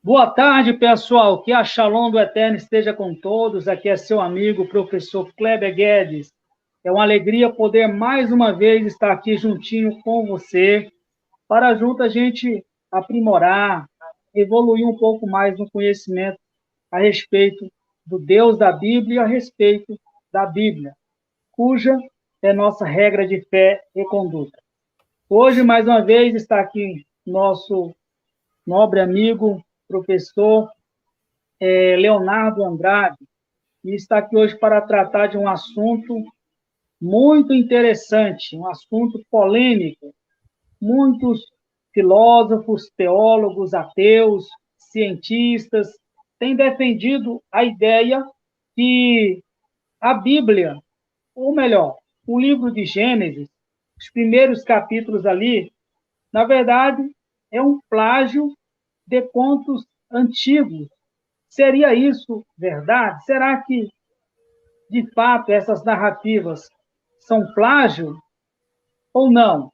Boa tarde, pessoal. Que a Shalom do Eterno esteja com todos. Aqui é seu amigo, professor Kleber Guedes. É uma alegria poder mais uma vez estar aqui juntinho com você, para junto a gente aprimorar, evoluir um pouco mais no conhecimento a respeito do Deus da Bíblia e a respeito da Bíblia, cuja é nossa regra de fé e conduta. Hoje, mais uma vez, está aqui nosso nobre amigo, professor Leonardo Andrade, e está aqui hoje para tratar de um assunto muito interessante, um assunto polêmico. Muitos filósofos, teólogos, ateus, cientistas têm defendido a ideia que a Bíblia, ou melhor, o livro de Gênesis, os primeiros capítulos ali, na verdade, é um plágio de contos antigos. Seria isso verdade? Será que, de fato, essas narrativas são plágio ou não?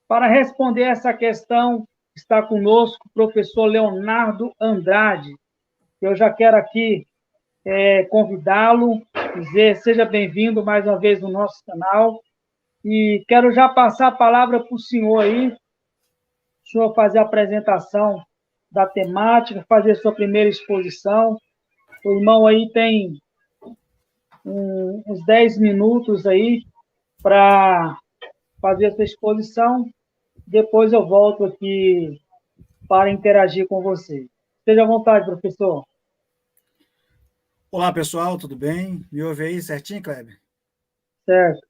Para responder essa questão, está conosco o professor Leonardo Andrade. Eu já quero aqui convidá-lo, dizer seja bem-vindo mais uma vez no nosso canal. E quero já passar a palavra para o senhor aí, o senhor fazer a apresentação da temática, fazer sua primeira exposição. O irmão aí tem uns 10 minutos aí para fazer essa exposição. Depois eu volto aqui para interagir com você. Esteja à vontade, professor. Olá, pessoal, tudo bem? Me ouve aí certinho, Kleber? Certo.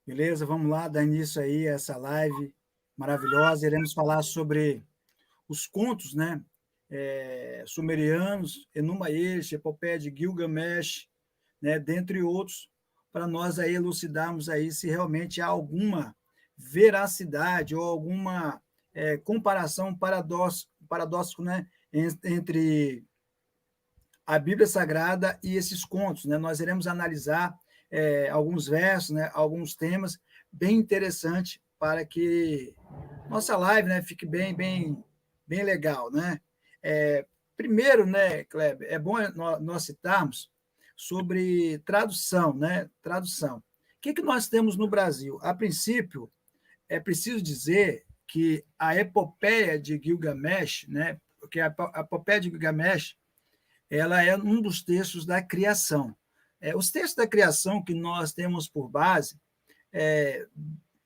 Beleza? Vamos lá, dar início aí a essa live maravilhosa. Iremos falar sobre os contos, né? Sumerianos, Enuma Elish, Epopeia de Gilgamesh, né? Dentre outros, para nós aí elucidarmos aí se realmente há alguma veracidade ou alguma comparação, paradoxo, né? Entre a Bíblia Sagrada e esses contos, né? Nós iremos analisar alguns versos, né? Alguns temas bem interessantes para que nossa live, né, fique bem legal, né? Primeiro, né, Kleber, é bom nós citarmos sobre tradução, né? Tradução. O que nós temos no Brasil? A princípio, é preciso dizer que a epopeia de Gilgamesh, né? Porque a epopeia de Gilgamesh ela é um dos textos da criação. Os textos da criação que nós temos por base,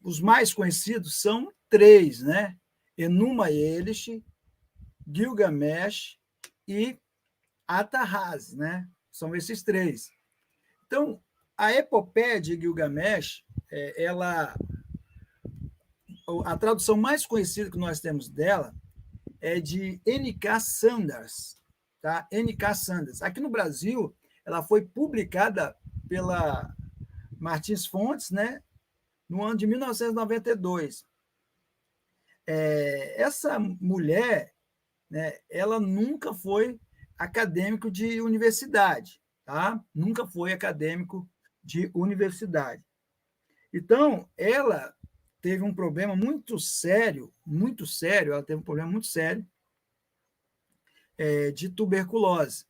os mais conhecidos são três, né? Enuma Elish, Gilgamesh e Atarrase, né? São esses três. Então, a epopeia de Gilgamesh, a tradução mais conhecida que nós temos dela é de N.K. Sanders, tá? N.K. Sanders. Aqui no Brasil, ela foi publicada pela Martins Fontes, né, no ano de 1992. Essa mulher, né, ela nunca foi acadêmico de universidade, tá? Nunca foi acadêmico de universidade. Então, ela teve um problema muito sério, ela teve um problema muito sério de tuberculose.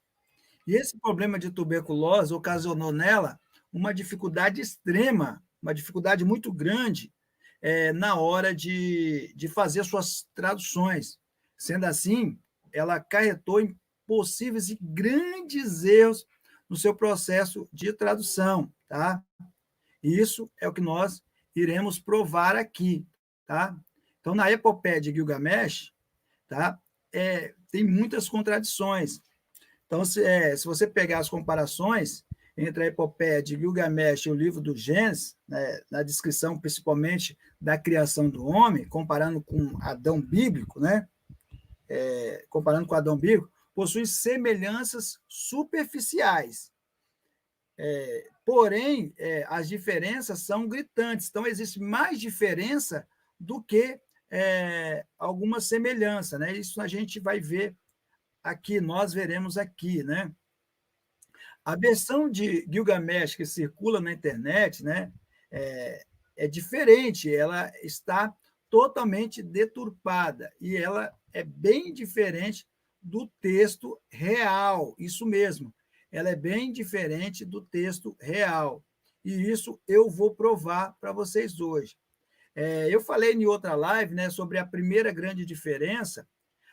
E esse problema de tuberculose ocasionou nela uma dificuldade extrema, uma dificuldade muito grande na hora de fazer suas traduções. Sendo assim, ela acarretou em possíveis e grandes erros no seu processo de tradução. Tá? Isso é o que nós iremos provar aqui. Tá? Então, na epopeia de Gilgamesh, tá? Tem muitas contradições. Então, se você pegar as comparações entre a epopeia de Gilgamesh e o livro do Gênesis, né, na descrição principalmente da criação do homem, comparando com Adão bíblico, né, possui semelhanças superficiais. Porém, as diferenças são gritantes. Então, existe mais diferença do que alguma semelhança. Né? Isso a gente vai ver aqui, nós veremos aqui, né? A versão de Gilgamesh que circula na internet, né, diferente, ela está totalmente deturpada e ela é bem diferente do texto real, isso mesmo. Ela é bem diferente do texto real. E isso eu vou provar para vocês hoje. Eu falei em outra live, né, sobre a primeira grande diferença.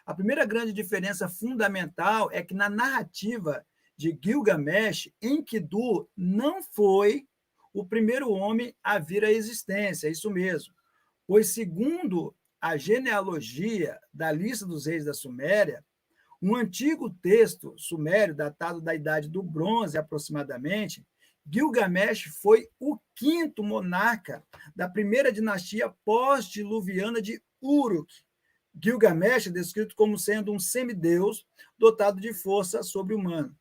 A primeira grande diferença fundamental é que na narrativa de Gilgamesh, Enkidu não foi o primeiro homem a vir à existência, isso mesmo. Pois, segundo a genealogia da lista dos reis da Suméria, um antigo texto sumério, datado da Idade do Bronze aproximadamente, Gilgamesh foi o quinto monarca da primeira dinastia pós-diluviana de Uruk. Gilgamesh é descrito como sendo um semideus dotado de força sobre-humana.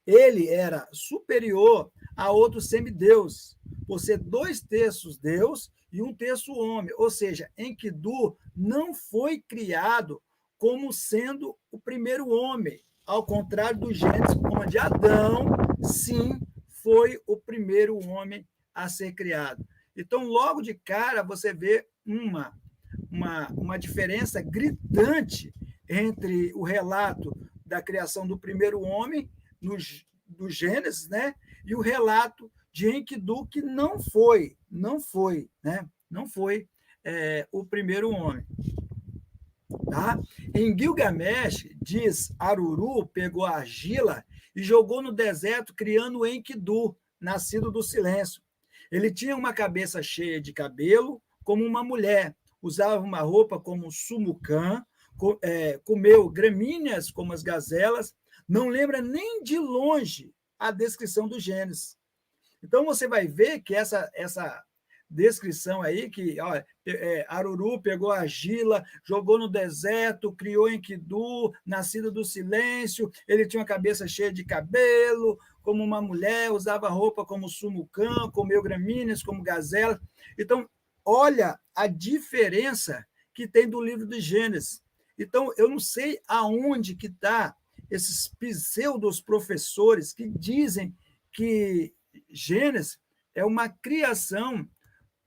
Ele era superior a outros semideuses, por ser 2/3 Deus e 1/3 homem. Ou seja, Enkidu não foi criado como sendo o primeiro homem, ao contrário do Gênesis, onde Adão, sim, foi o primeiro homem a ser criado. Então, logo de cara, você vê uma diferença gritante entre o relato da criação do primeiro homem, do Gênesis, né, e o relato de Enkidu, que não foi o primeiro homem. Tá? Em Gilgamesh, diz, Aruru pegou a argila e jogou no deserto, criando Enkidu, nascido do silêncio. Ele tinha uma cabeça cheia de cabelo, como uma mulher, usava uma roupa como um sumucã, comeu gramíneas como as gazelas, não lembra nem de longe a descrição do Gênesis. Então, você vai ver que essa descrição aí, que Aruru pegou a argila, jogou no deserto, criou Enkidu, nascido do silêncio, ele tinha uma cabeça cheia de cabelo, como uma mulher, usava roupa como sumucã, comeu gramíneas como gazela. Então, olha a diferença que tem do livro de Gênesis. Então, eu não sei aonde que está esses pseudos professores que dizem que Gênesis é uma criação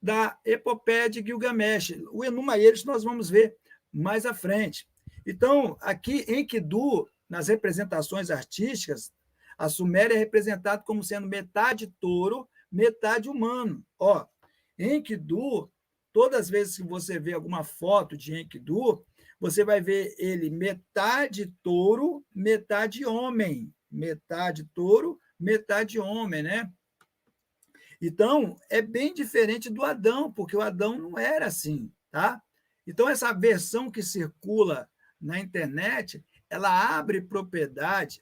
da epopeia de Gilgamesh. O Enuma Elish nós vamos ver mais à frente. Então, aqui em Enkidu, nas representações artísticas, a Suméria é representada como sendo metade touro, metade humano. Enkidu, todas as vezes que você vê alguma foto de Enkidu, você vai ver ele metade touro, metade homem. Metade touro, metade homem, né? Então, é bem diferente do Adão, porque o Adão não era assim, tá? Então, essa versão que circula na internet, ela abre propriedade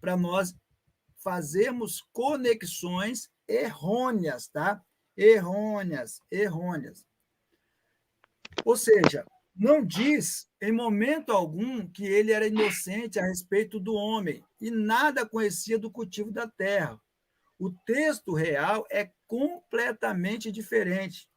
para nós fazermos conexões errôneas, tá? Errôneas. Ou seja, não diz em momento algum que ele era inocente a respeito do homem e nada conhecia do cultivo da terra. O texto real é completamente diferente.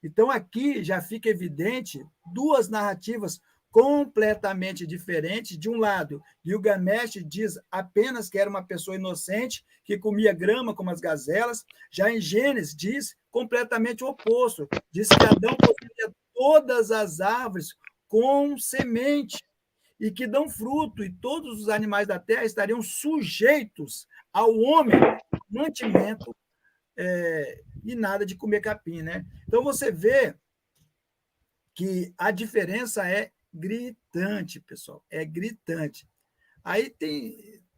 Então, aqui já fica evidente duas narrativas completamente diferentes. De um lado, Gilgamesh diz apenas que era uma pessoa inocente, que comia grama como as gazelas. Já em Gênesis, diz completamente o oposto. Diz que Adão possuía todas as árvores com semente e que dão fruto, e todos os animais da terra estariam sujeitos ao homem, mantimento e nada de comer capim, né? Então, você vê que a diferença é gritante, pessoal, é gritante. Aí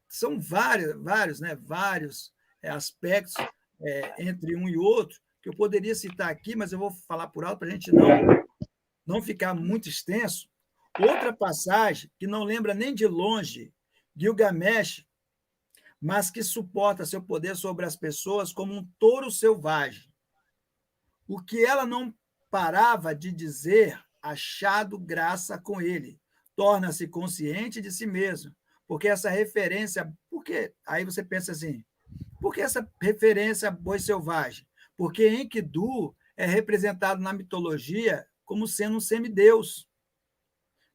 são vários aspectos entre um e outro, que eu poderia citar aqui, mas eu vou falar por alto para a gente não ficar muito extenso. Outra passagem que não lembra nem de longe Gilgamesh, mas que suporta seu poder sobre as pessoas como um touro selvagem. O que ela não parava de dizer, achado graça com ele, torna-se consciente de si mesmo, porque essa referência, aí você pensa assim, por que essa referência a boi selvagem? Porque Enkidu é representado na mitologia como sendo um semideus,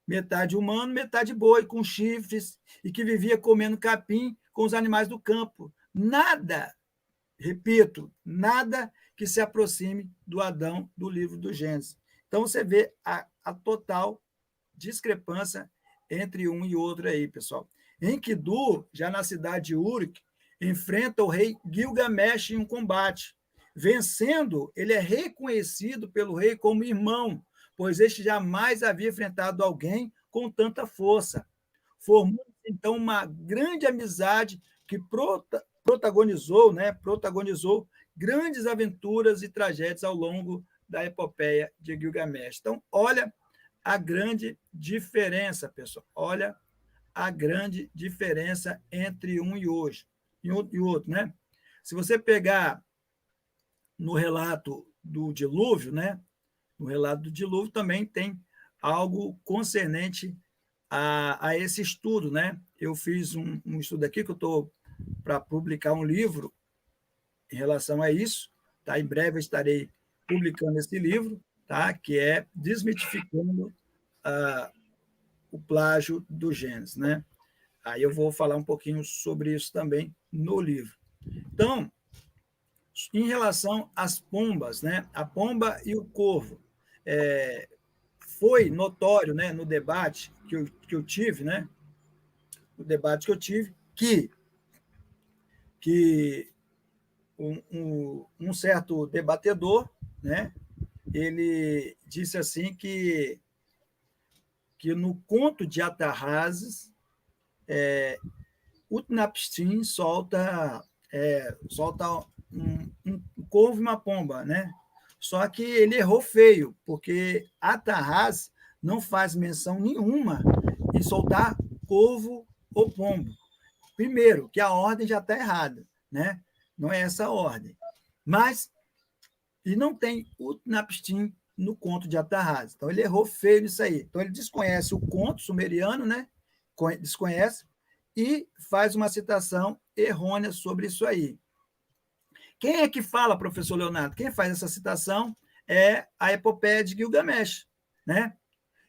metade humano, metade boi, com chifres, e que vivia comendo capim com os animais do campo. Nada, repito, nada que se aproxime do Adão do livro do Gênesis. Então, você vê a total discrepância entre um e outro aí, pessoal. Enkidu, já na cidade de Uruk, enfrenta o rei Gilgamesh em um combate. Vencendo, ele é reconhecido pelo rei como irmão, pois este jamais havia enfrentado alguém com tanta força. Formou, então, uma grande amizade que protagonizou grandes aventuras e tragédias ao longo da epopeia de Gilgamesh. Então, olha a grande diferença, pessoal. Olha a grande diferença entre um e outro, né? Se você pegar no relato do dilúvio, né? No relato do dilúvio também tem algo concernente a esse estudo, né? Eu fiz um estudo aqui que eu estou para publicar um livro em relação a isso, tá? Em breve eu estarei publicando esse livro, tá? Que é Desmitificando o plágio do Gênesis, né? Aí eu vou falar um pouquinho sobre isso também no livro. Então, em relação às pombas, né? A pomba e o corvo, foi notório, né, no debate que eu tive, né? O debate que eu tive, que um certo debatedor, né? Ele disse assim que no conto de Atarrazes, Utnapishtim solta um corvo e uma pomba, né? Só que ele errou feio, porque Atarrás não faz menção nenhuma em soltar corvo ou pombo. Primeiro, que a ordem já está errada, né? Não é essa a ordem. Mas, e não tem Utnapishtim no conto de Atarrás. Então, ele errou feio nisso aí. Então, ele desconhece o conto sumeriano, né? Desconhece, e faz uma citação errônea sobre isso aí. Quem é que fala, professor Leonardo? Quem faz essa citação é a epopeia de Gilgamesh, né?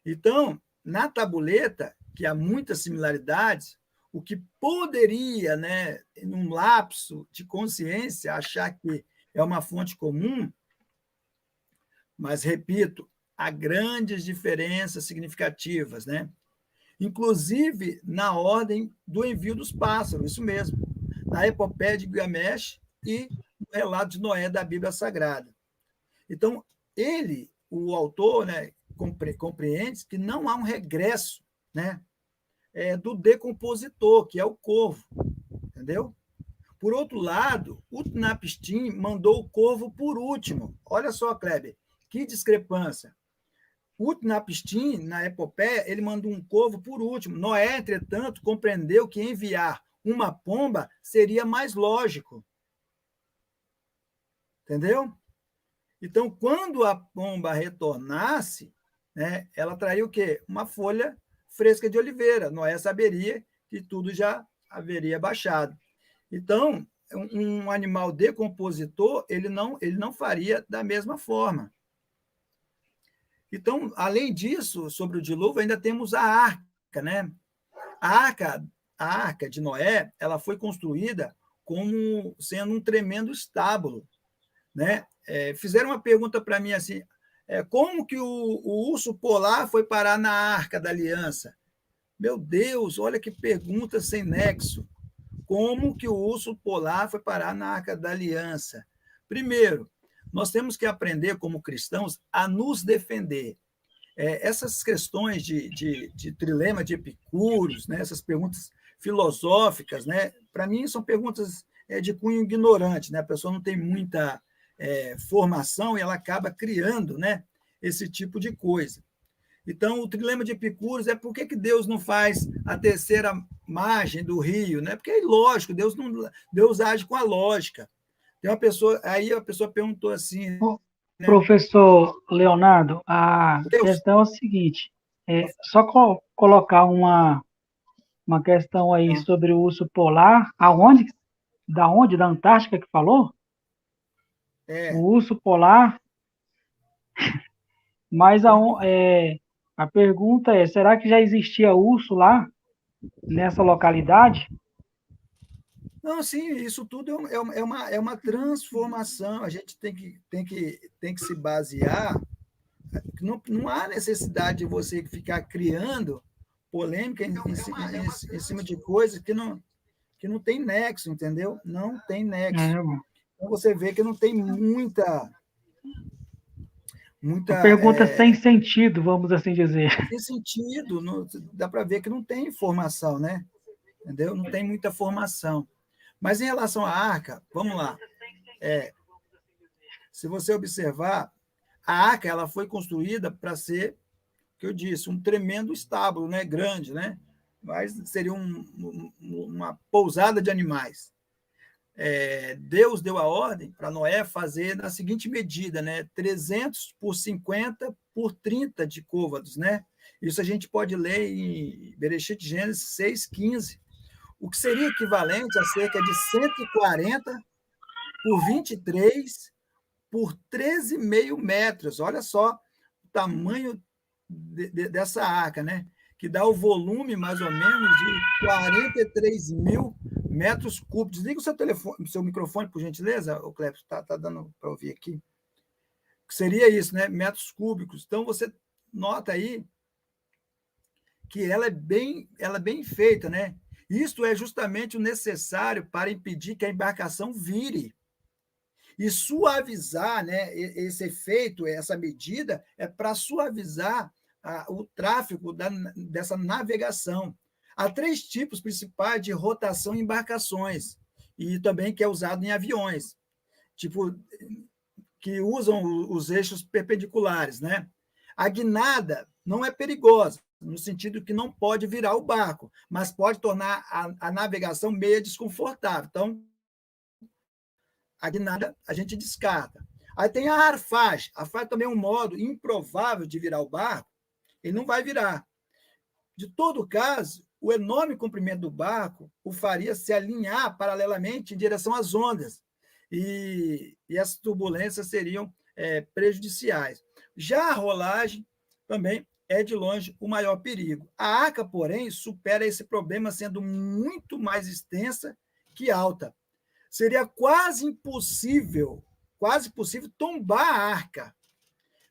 Então, na tabuleta, que há muitas similaridades, o que poderia, né, num lapso de consciência, achar que é uma fonte comum, mas, repito, há grandes diferenças significativas, né? Inclusive na ordem do envio dos pássaros, isso mesmo, na epopeia de Gilgamesh e no relato de Noé da Bíblia Sagrada. Então, o autor, né, compreende que não há um regresso, né, do decompositor, que é o corvo, entendeu? Por outro lado, Utnapishtim mandou o corvo por último. Olha só, Kleber, que discrepância. Utnapishtim, na epopeia, ele mandou um corvo por último. Noé, entretanto, compreendeu que enviar uma pomba seria mais lógico. Entendeu? Então, quando a pomba retornasse, né, ela traria o quê? Uma folha fresca de oliveira. Noé saberia que tudo já haveria baixado. Então, um animal decompositor, ele não faria da mesma forma. Então, além disso, sobre o dilúvio, ainda temos a arca, né? A arca de Noé, ela foi construída como sendo um tremendo estábulo, né? Fizeram uma pergunta para mim assim, como que o urso polar foi parar na Arca da Aliança? Meu Deus, olha que pergunta sem nexo. Como que o urso polar foi parar na Arca da Aliança? Primeiro, nós temos que aprender, como cristãos, a nos defender. Essas questões de trilema de Epicúrios, né, essas perguntas filosóficas, né, para mim são perguntas de cunho ignorante, né? A pessoa não tem muita formação e ela acaba criando, né, esse tipo de coisa. Então, o trilema de Epicúrios é por que Deus não faz a terceira margem do rio, né? Porque é lógico, Deus age com a lógica. Aí a pessoa perguntou assim, né? Professor Leonardo, a Deus, questão é a seguinte, só colocar uma questão aí sobre o urso polar, aonde? Da onde? Da Antártica que falou? O urso polar, mas a pergunta é, será que já existia urso lá, nessa localidade? não, sim, isso tudo é uma transformação. A gente tem que se basear. não há necessidade de você ficar criando polêmica em cima de coisas que não tem nexo, entendeu? Não tem nexo. Então, você vê que não tem muita uma pergunta sem sentido, vamos assim dizer. Sem sentido, dá para ver que não tem informação, né? Entendeu? Não tem muita formação. Mas em relação à arca, vamos lá. Se você observar, a arca ela foi construída para ser, que eu disse, um tremendo estábulo, né? Grande, né? Mas seria uma pousada de animais. Deus deu a ordem para Noé fazer na seguinte medida, né? 300 por 50 por 30 de côvados, né? Isso a gente pode ler em Bereshit Gênesis 6:15, o que seria equivalente a cerca de 140 por 23 por 13,5 metros. Olha só o tamanho dessa arca, né? Que dá o volume, mais ou menos, de 43 mil metros cúbicos. Desliga o seu microfone, por gentileza, o Clepton, tá dando para ouvir aqui. Seria isso, né? Metros cúbicos. Então, você nota aí que ela é bem feita, né? Isto é justamente o necessário para impedir que a embarcação vire. E suavizar, né, esse efeito, essa medida, é para suavizar o tráfego dessa navegação. Há 3 tipos principais de rotação em embarcações, e também que é usado em aviões, tipo, que usam os eixos perpendiculares, né? A guinada não é perigosa, no sentido que não pode virar o barco, mas pode tornar a navegação meio desconfortável. Então, a guinada a gente descarta. Aí tem a arfagem. A arfagem também é um modo improvável de virar o barco, ele não vai virar. De todo caso, o enorme comprimento do barco o faria se alinhar paralelamente em direção às ondas, e as turbulências seriam prejudiciais. Já a rolagem também é, de longe, o maior perigo. A arca, porém, supera esse problema sendo muito mais extensa que alta. Seria quase possível tombar a arca.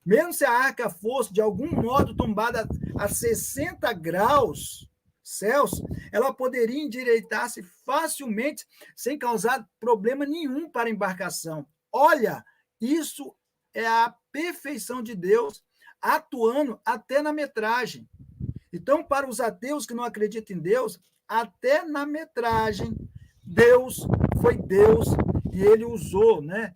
Mesmo se a arca fosse, de algum modo, tombada a 60 graus Celsius, ela poderia endireitar-se facilmente, sem causar problema nenhum para a embarcação. Olha, isso é a perfeição de Deus atuando até na metragem. Então, para os ateus que não acreditam em Deus, até na metragem, Deus foi Deus e ele usou, né,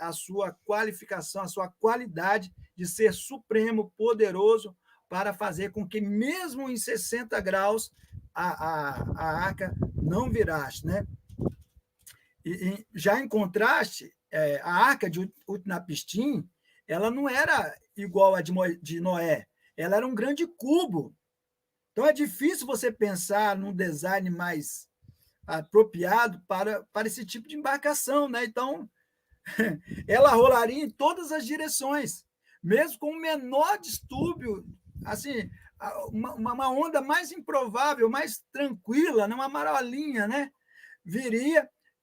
a sua qualificação, a sua qualidade de ser supremo, poderoso, para fazer com que, mesmo em 60 graus, a arca não virasse, né? E já em contraste, a arca de Utnapishtim, ela não era igual a de Noé, ela era um grande cubo. Então, é difícil você pensar num design mais apropriado para esse tipo de embarcação, né? Então, ela rolaria em todas as direções, mesmo com o menor distúrbio, assim, uma onda mais improvável, mais tranquila, uma marolinha, né?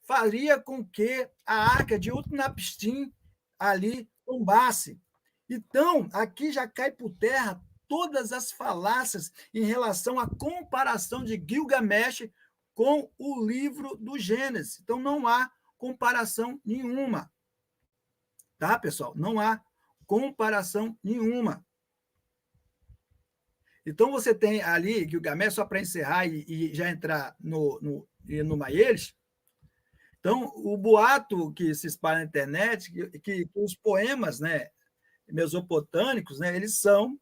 Faria com que a arca de Utnapishtim ali tombasse. Então, aqui já cai por terra todas as falácias em relação à comparação de Gilgamesh com o livro do Gênesis. Então, não há comparação nenhuma. Tá, pessoal? Não há comparação nenhuma. Então, você tem ali, Gilgamesh, só para encerrar e já entrar no Maieles. Então, o boato que se espalha na internet, que os poemas, né, mesopotâmicos, né, eles são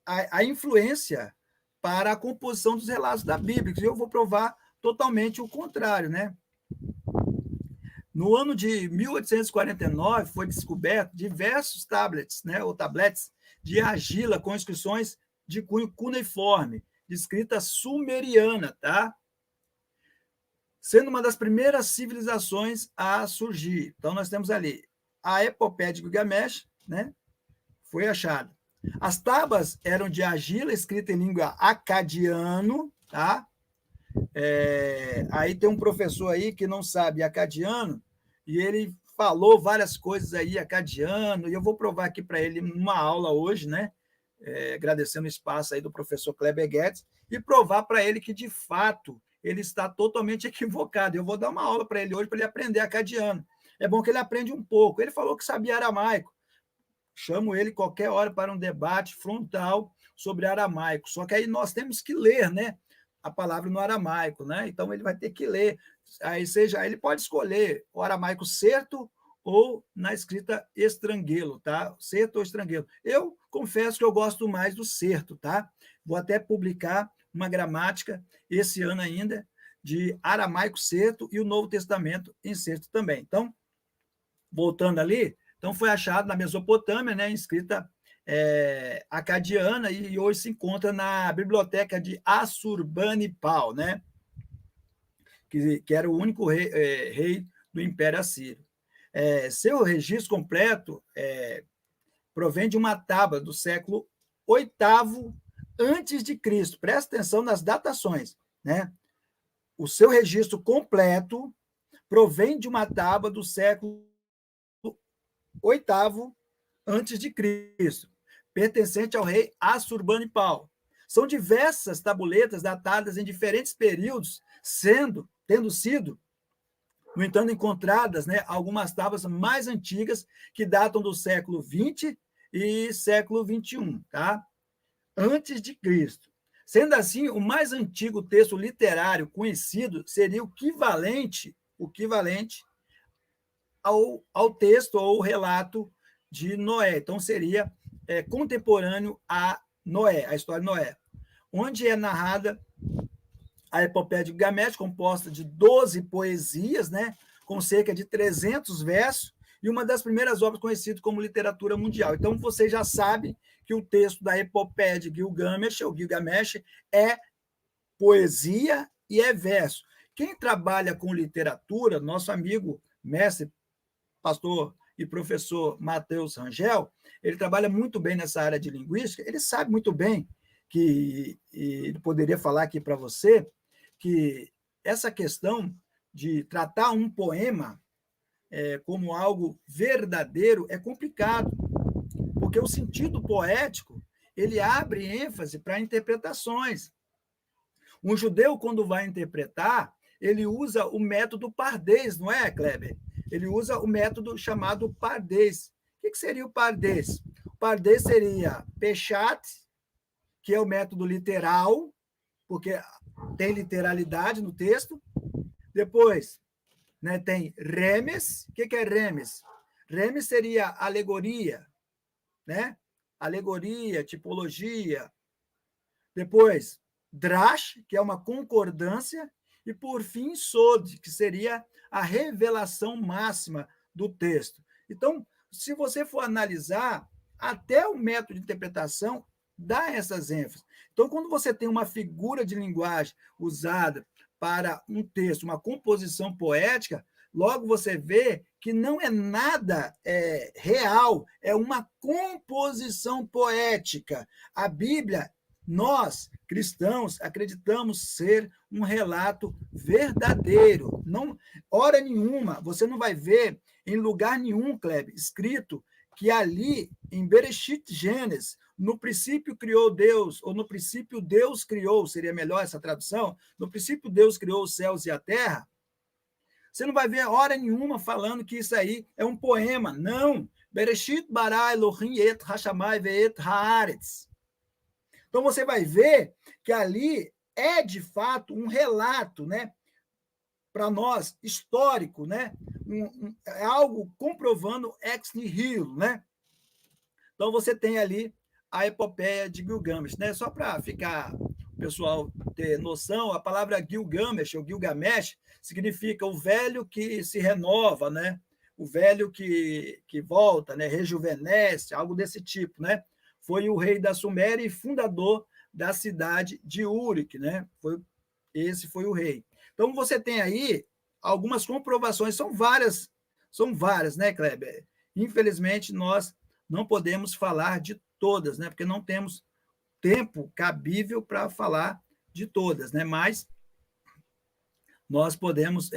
a influência para a composição dos relatos da Bíblia. E eu vou provar totalmente o contrário, né? No ano de 1849, foi descoberto diversos tablets, né, ou tabletes de argila com inscrições de cunho cuneiforme, de escrita sumeriana, tá? Sendo uma das primeiras civilizações a surgir. Então, nós temos ali a epopeia de Gilgamesh, né, foi achada. As tábuas eram de argila, escrita em língua acadiano, tá? Aí tem um professor aí que não sabe acadiano, e ele falou várias coisas aí acadiano, e eu vou provar aqui para ele numa aula hoje, né? Agradecendo o espaço aí do professor Kleber Guedes, e provar para ele que, de fato, ele está totalmente equivocado. Eu vou dar uma aula para ele hoje, para ele aprender acadiano. É bom que ele aprenda um pouco. Ele falou que sabia aramaico. Chamo ele qualquer hora para um debate frontal sobre aramaico. Só que aí nós temos que ler, né? A palavra no aramaico, né? Então ele vai ter que ler. Aí ele pode escolher o aramaico certo ou na escrita estranguelo, tá? Certo ou estranguelo. Eu confesso que eu gosto mais do certo, tá? Vou até publicar uma gramática esse ano ainda de aramaico certo e o Novo Testamento em certo também. Então, voltando ali, então foi achado na Mesopotâmia, né, escrita acadiana, e hoje se encontra na biblioteca de Assurbanipal, né, que era o único rei do Império Assírio. Seu registro completo provém de uma tábua do século VIII antes de Cristo. Presta atenção nas datações, né? O seu registro completo provém de uma tábua do século VIII antes de Cristo, pertencente ao rei Assurbanipal. São diversas tabuletas datadas em diferentes períodos, tendo sido, no entanto, encontradas, né, algumas tábuas mais antigas que datam do século XX e século XXI, tá? Antes de Cristo. Sendo assim, o mais antigo texto literário conhecido seria o equivalente ao texto ou relato de Noé. Então, seria contemporâneo a Noé, a história de Noé, onde é narrada a epopeia de Gilgamesh, composta de 12 poesias, né, com cerca de 300 versos, e uma das primeiras obras conhecidas como literatura mundial. Então, você já sabe que o texto da epopeia de Gilgamesh, ou Gilgamesh, é poesia e é verso. Quem trabalha com literatura, nosso amigo, mestre, pastor e professor Matheus Rangel, ele trabalha muito bem nessa área de linguística, ele sabe muito bem que, e ele poderia falar aqui para você, que essa questão de tratar um poema como algo verdadeiro é complicado, porque o sentido poético ele abre ênfase para interpretações. Um judeu, quando vai interpretar, ele usa o método Pardês, não é, Kleber? Ele usa o método chamado Pardês. O que seria o Pardês? O Pardês seria Peshat, que é o método literal, porque tem literalidade no texto. Depois, né, tem Remes. O que é Remes? Remes seria alegoria, né? Alegoria, tipologia. Depois, Drash, que é uma concordância, e, por fim, Sod, que seria a revelação máxima do texto. Então, se você for analisar, até o método de interpretação dá essas ênfases. Então, quando você tem uma figura de linguagem usada para um texto, uma composição poética, logo você vê que não é nada real, é uma composição poética. A Bíblia, nós, cristãos, acreditamos ser um relato verdadeiro. Não, hora nenhuma, você não vai ver em lugar nenhum, Kleber, escrito que ali, em Bereshit Gênesis, no princípio criou Deus, ou no princípio Deus criou, seria melhor essa tradução, no princípio Deus criou os céus e a terra. Você não vai ver hora nenhuma falando que isso aí é um poema. Não. Bereshit bara Elohim et hashamai ve'et haaretz. Então, você vai ver que ali é, de fato, um relato, né, para nós, histórico, né, é algo comprovando ex nihilo, né? Então, você tem ali a epopeia de Gilgamesh, né? Só para ficar o pessoal ter noção, a palavra Gilgamesh, ou Gilgamesh, significa o velho que se renova, né? O velho que volta, né? Rejuvenesce, algo desse tipo, né? Foi o rei da Suméria e fundador da cidade de Uruk, né? Esse foi o rei. Então, você tem aí algumas comprovações, são várias, né, Kleber? Infelizmente, nós não podemos falar de todas, né? Porque não temos tempo cabível para falar de todas, né? Mas nós podemos,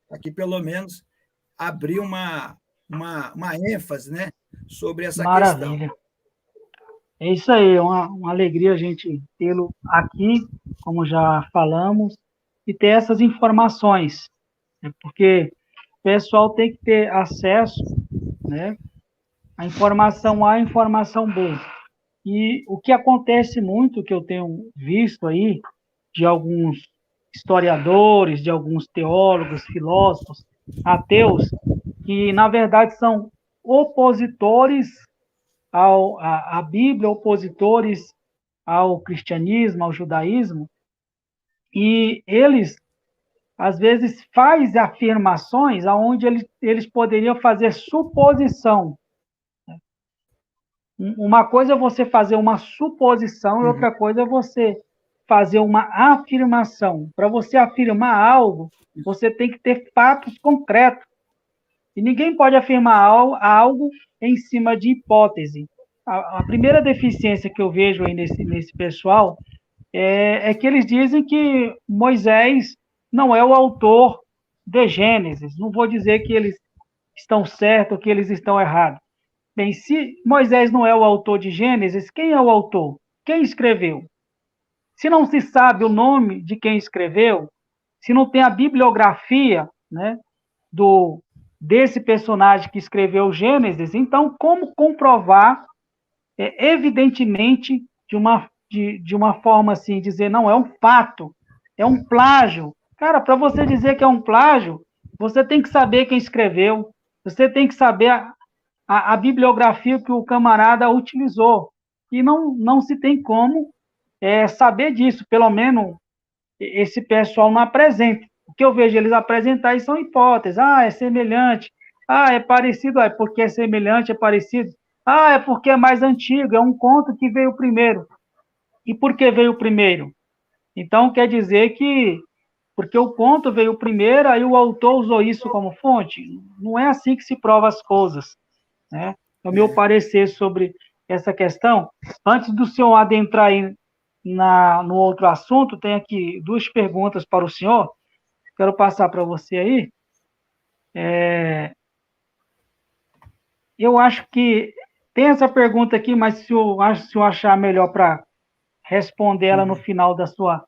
aqui pelo menos, abrir uma ênfase, né, sobre essa questão. Maravilha. É isso aí, é uma alegria a gente tê-lo aqui, como já falamos, e ter essas informações, né? Porque o pessoal tem que ter acesso, né, à informação boa. E o que acontece muito, que eu tenho visto aí, de alguns historiadores, de alguns teólogos, filósofos, ateus, que na verdade são opositores à Bíblia, opositores ao cristianismo, ao judaísmo, e eles às vezes faz afirmações aonde eles poderiam fazer suposição. Uma coisa é você fazer uma suposição e outra coisa é você fazer uma afirmação. Para você afirmar algo, você tem que ter fatos concretos. E ninguém pode afirmar algo em cima de hipótese. A primeira deficiência que eu vejo aí nesse pessoal é que eles dizem que Moisés não é o autor de Gênesis. Não vou dizer que eles estão certos ou que eles estão errados. Bem, se Moisés não é o autor de Gênesis, quem é o autor? Quem escreveu? Se não se sabe o nome de quem escreveu, se não tem a bibliografia, né, desse personagem que escreveu Gênesis, então como comprovar, evidentemente, de uma forma assim, dizer, não, é um fato, é um plágio. Cara, para você dizer que é um plágio, você tem que saber quem escreveu, você tem que saber a bibliografia que o camarada utilizou. E não se tem como saber disso, pelo menos esse pessoal não apresenta. O que eu vejo eles apresentarem são hipóteses. Ah, é semelhante. Ah, é parecido. Ah, é porque é semelhante, é parecido. Ah, é porque é mais antigo. É um conto que veio primeiro. E por que veio primeiro? Então, quer dizer que porque o conto veio primeiro, aí o autor usou isso como fonte. Não é assim que se prova as coisas, né? É o meu parecer sobre essa questão. Antes do senhor adentrar aí no outro assunto, tem aqui duas perguntas para o senhor. Quero passar para você aí. Eu acho que tem essa pergunta aqui, mas se eu achar melhor para responder ela no final da sua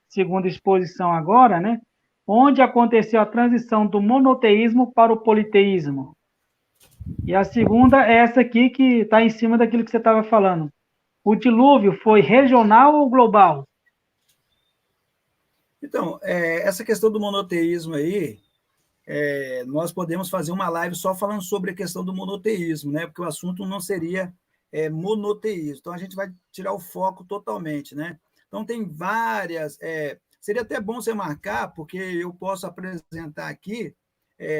segunda exposição agora, né? Onde aconteceu a transição do monoteísmo para o politeísmo? E a segunda é essa aqui que está em cima daquilo que você estava falando. O dilúvio foi regional ou global? Então, essa questão do monoteísmo aí, nós podemos fazer uma live só falando sobre a questão do monoteísmo, né? Porque o assunto não seria monoteísmo. Então, a gente vai tirar o foco totalmente, né? Então, tem várias... seria até bom você marcar, porque eu posso apresentar aqui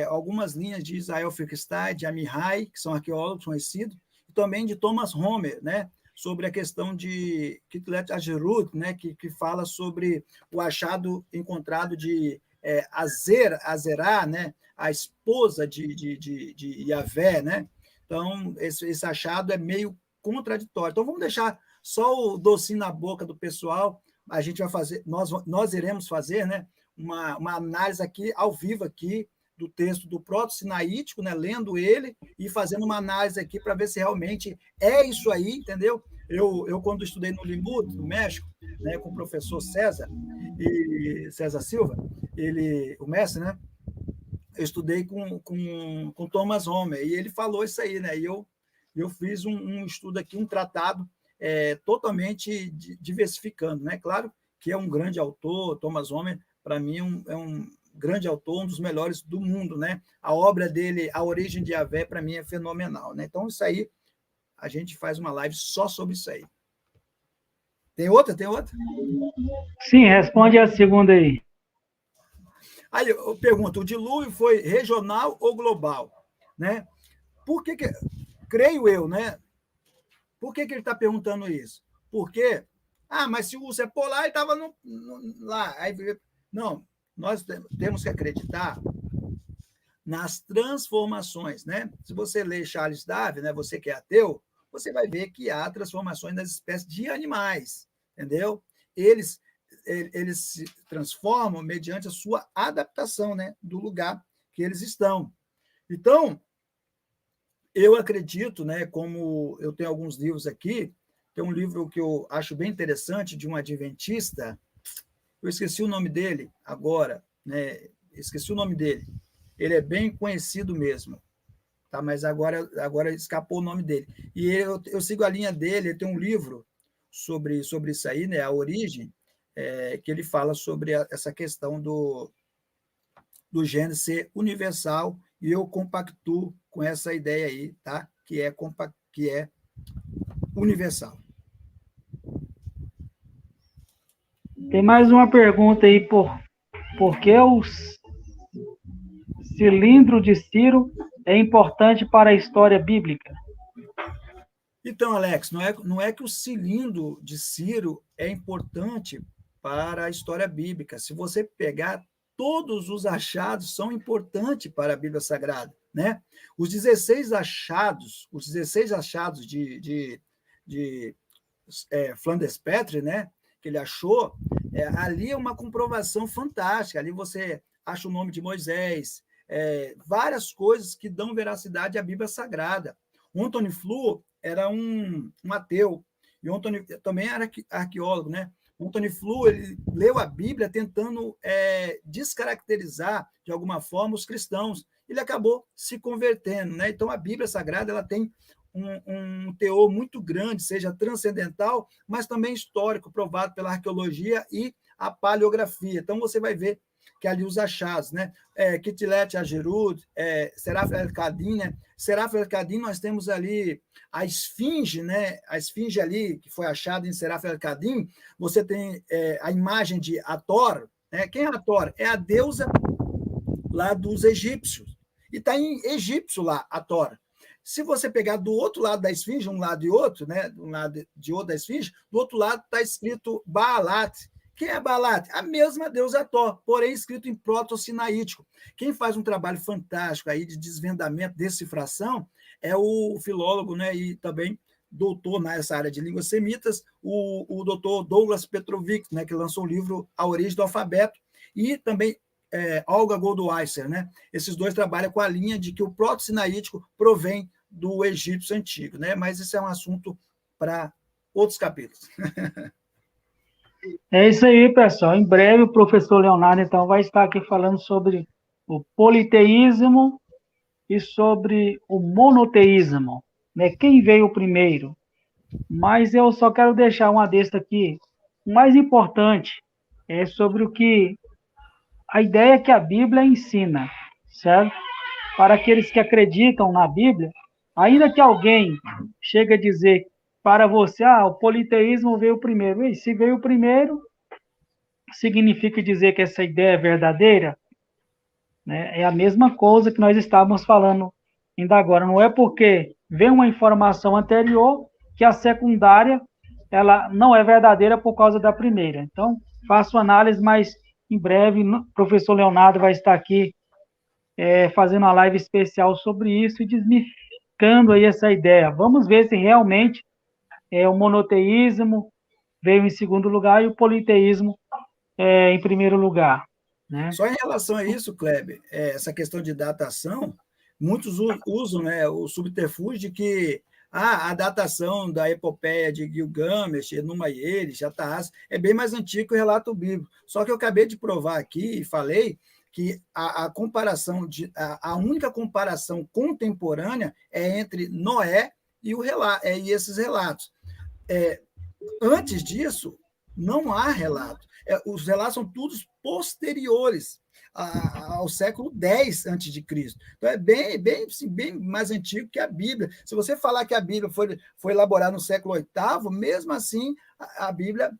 algumas linhas de Israel Finkelstein, de Amihai, que são arqueólogos conhecidos, e também de Thomas Homer, né? Sobre a questão de Kitlet Ajerut, né? Que fala sobre o achado encontrado de Azerá, né? A esposa de Yahvé, né? Então, esse achado é meio contraditório. Então, vamos deixar só o docinho na boca do pessoal. A gente vai fazer, nós iremos fazer, né? Uma análise aqui, ao vivo aqui, do texto do proto-sinaítico, né, lendo ele e fazendo uma análise aqui para ver se realmente é isso aí, entendeu? Eu quando estudei no Limud, no México, né, com o professor César Silva, o mestre, né? Eu estudei com Thomas Homer, e ele falou isso aí, né? E eu fiz um estudo aqui, um tratado totalmente diversificando, né? Claro que é um grande autor, Thomas Homer, para mim é um grande autor, um dos melhores do mundo, né? A obra dele, A Origem de Yahvé, para mim é fenomenal, né? Então, isso aí, a gente faz uma live só sobre isso aí. Tem outra? Tem outra? Sim, responde a segunda aí. Aí eu pergunto, o dilúvio foi regional ou global? Né? Por que creio eu, né? Por que ele está perguntando isso? Porque, mas se o urso é polar, ele estava lá. Aí, não, nós temos que acreditar nas transformações, né? Se você lê Charles Darwin, né, você que é ateu, você vai ver que há transformações nas espécies de animais, entendeu? Eles se transformam mediante a sua adaptação, né, do lugar que eles estão. Então, eu acredito, né, como eu tenho alguns livros aqui, tem um livro que eu acho bem interessante, de um adventista, eu esqueci o nome dele agora, né, esqueci o nome dele, ele é bem conhecido mesmo, tá? Mas agora escapou o nome dele. E eu sigo a linha dele, ele tem um livro sobre isso aí, né, a origem, que ele fala sobre essa questão do gênero ser universal, e eu compactuo com essa ideia aí, tá? Que é universal. Tem mais uma pergunta aí, por que o cilindro de Ciro é importante para a história bíblica? Então, Alex, não é que o cilindro de Ciro é importante para a história bíblica. Se você pegar, todos os achados são importantes para a Bíblia Sagrada, né? Os 16 achados de Flanders Petrie, né, que ele achou, ali é uma comprovação fantástica. Ali você acha o nome de Moisés, várias coisas que dão veracidade à Bíblia Sagrada. O Anthony Flew era um ateu, e o Anthony também era arqueólogo, né? O Anthony Flew, ele leu a Bíblia tentando descaracterizar, de alguma forma, os cristãos. Ele acabou se convertendo, né? Então, a Bíblia Sagrada ela tem um teor muito grande, seja transcendental, mas também histórico, provado pela arqueologia e a paleografia. Então, você vai ver que ali os achados, né? Kitlet Agerud, Seraf el-Kadim, né? Seraf el-Kadim, nós temos ali a esfinge, né? A esfinge ali, que foi achada em Seraf el-Kadim, você tem a imagem de Hathor, né? Quem é Hathor? É a deusa lá dos egípcios. E está em egípcio lá, Hathor. Se você pegar do outro lado da esfinge, um lado e outro, né? Um lado de outro da esfinge, do outro lado está escrito Baalat. Quem é Baalat? A mesma deusa Thor, porém escrito em proto-sinaítico. Quem faz um trabalho fantástico aí de desvendamento, decifração, é o filólogo, né, e também doutor nessa área de línguas semitas, o doutor Douglas Petrovic, né, que lançou o livro A Origem do Alfabeto, e também Olga Goldwasser, né? Esses dois trabalham com a linha de que o proto-sinaítico provém do egípcio antigo, né? Mas isso é um assunto para outros capítulos. É isso aí, pessoal. Em breve o professor Leonardo, então, vai estar aqui falando sobre o politeísmo e sobre o monoteísmo, né? Quem veio primeiro? Mas eu só quero deixar uma desta aqui. O mais importante é sobre o que a ideia que a Bíblia ensina, certo? Para aqueles que acreditam na Bíblia, ainda que alguém chegue a dizer para você, o politeísmo veio primeiro. E se veio primeiro, significa dizer que essa ideia é verdadeira? Né? É a mesma coisa que nós estávamos falando ainda agora. Não é porque vem uma informação anterior que a secundária ela não é verdadeira por causa da primeira. Então, faço análise, mas em breve o professor Leonardo vai estar aqui fazendo uma live especial sobre isso e desmistificando aí essa ideia. Vamos ver se realmente o monoteísmo veio em segundo lugar e o politeísmo em primeiro lugar. Né? Só em relação a isso, Kleber, essa questão de datação, muitos usam, né, o subterfúgio de que a datação da epopeia de Gilgamesh, Enuma Elish, Jataás, é bem mais antigo que o relato bíblico. Só que eu acabei de provar aqui e falei que a única comparação contemporânea é entre Noé e esses relatos. Antes disso, não há relato. Os relatos são todos posteriores ao século X a.C. Então, é bem mais antigo que a Bíblia. Se você falar que a Bíblia foi elaborada no século VIII, mesmo assim, a Bíblia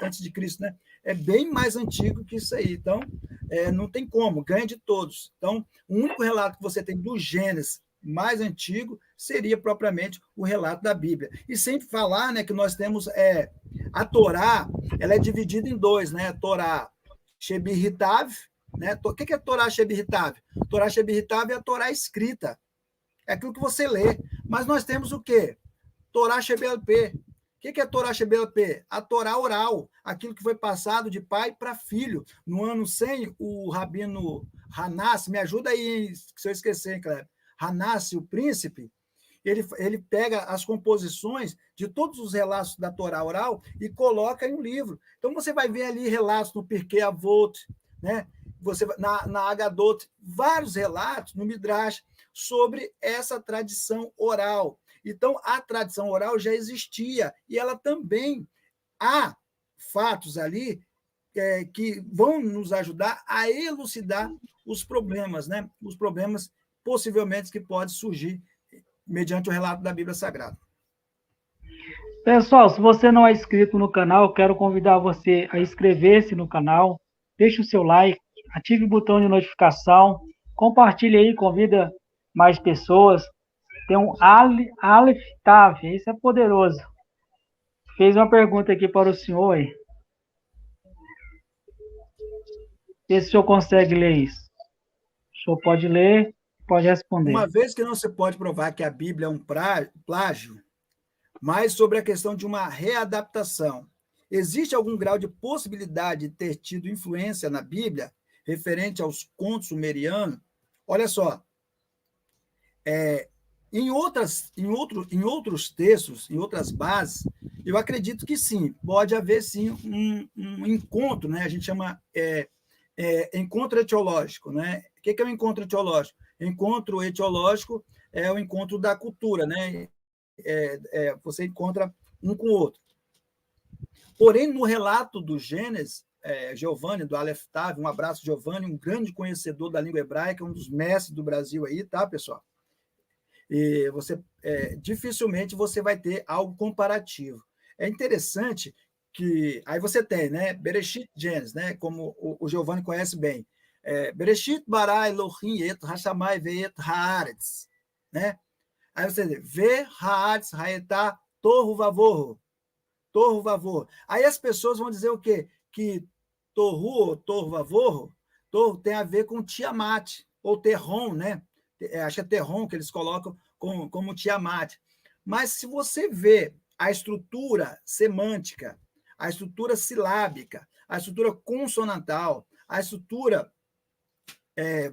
antes de Cristo, né? É bem mais antigo que isso aí. Então, não tem como, ganha de todos. Então, o único relato que você tem do Gênesis mais antigo seria propriamente o relato da Bíblia. E sem falar, né, que nós temos a Torá, ela é dividida em dois, né? Torá Shebihitav, né? O que é Torá Shebihitav? Torá Shebihitav é a Torá escrita, é aquilo que você lê. Mas nós temos o quê? Torá Shebelpê. O que é Torá Shebelpê? A Torá oral, aquilo que foi passado de pai para filho. No ano 100, o rabino Hanassi, me ajuda aí, se eu esquecer, hein, Cleber. Hanassi, o príncipe, ele pega as composições de todos os relatos da Torá oral e coloca em um livro. Então, você vai ver ali relatos no Pirkei Avot, né? Você, na Agadot, vários relatos no Midrash sobre essa tradição oral. Então, a tradição oral já existia e ela também há fatos ali que vão nos ajudar a elucidar os problemas, né? Os problemas possivelmente que podem surgir mediante o relato da Bíblia Sagrada. Pessoal, se você não é inscrito no canal, quero convidar você a inscrever-se no canal, deixe o seu like, ative o botão de notificação, compartilhe aí, convida mais pessoas. Tem um Aleph Tav, esse é poderoso. Fez uma pergunta aqui para o senhor aí. Vê se o senhor consegue ler isso. O senhor pode ler, pode responder. Uma vez que não se pode provar que a Bíblia é um plágio, mas sobre a questão de uma readaptação, existe algum grau de possibilidade de ter tido influência na Bíblia referente aos contos sumerianos? Olha só, em outros textos, em outras bases, eu acredito que sim, pode haver sim um encontro, né? A gente chama encontro etiológico, né? O que é um encontro etiológico? Encontro etiológico é o encontro da cultura, né? Você encontra um com o outro. Porém, no relato do Gênesis, Giovanni, do Aleph Tav, um abraço, Giovanni, um grande conhecedor da língua hebraica, um dos mestres do Brasil aí, tá, pessoal? E dificilmente você vai ter algo comparativo. É interessante que aí você tem, né, Bereshit Gênesis, né, como o Giovanni conhece bem. Bereshit bara Elohim et hashamai ve'et haaretz, né? Aí você vê, ve haaretz haetá tohu vavohu. Tohu vavohu. Aí as pessoas vão dizer o quê? Que tohu vavohu, tohu tem a ver com Tiamat, ou Terron, né? Acho que é Terron que eles colocam como Tiamat. Mas se você vê a estrutura semântica, a estrutura silábica, a estrutura consonantal, a estrutura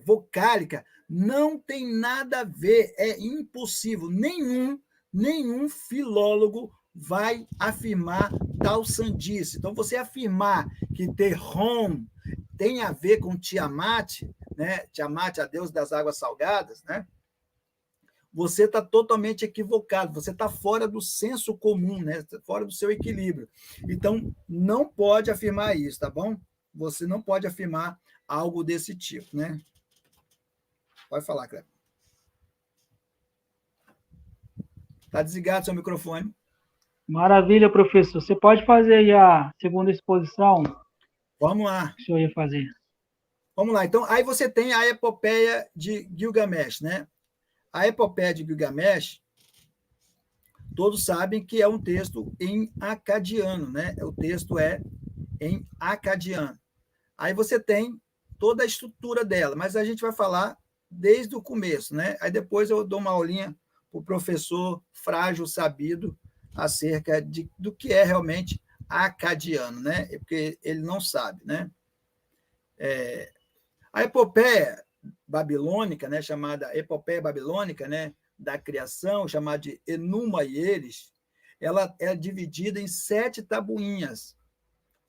vocálica, não tem nada a ver, é impossível. Nenhum filólogo vai afirmar tal sandice. Então, você afirmar que Terron tem a ver com Tiamat, né? Tiamat, a deusa das águas salgadas, né? Você está totalmente equivocado, você está fora do senso comum, né? Fora do seu equilíbrio. Então, não pode afirmar isso, tá bom? Você não pode afirmar algo desse tipo, né? Pode falar, Cleber. Está desligado seu microfone. Maravilha, professor. Você pode fazer aí a segunda exposição? Vamos lá. O que o senhor ia fazer? Vamos lá. Então, aí você tem a epopeia de Gilgamesh, né? A epopeia de Gilgamesh, todos sabem que é um texto em acadiano, né? O texto é em acadiano. Aí você tem toda a estrutura dela, mas a gente vai falar desde o começo, né? Aí depois eu dou uma aulinha para o professor Frágil Sabido acerca do que é realmente acadiano, né? Porque ele não sabe, né? A epopeia babilônica, né? Chamada epopeia babilônica, né? Da criação, chamada de Enuma e Elis, ela é dividida em 7 tabuinhas,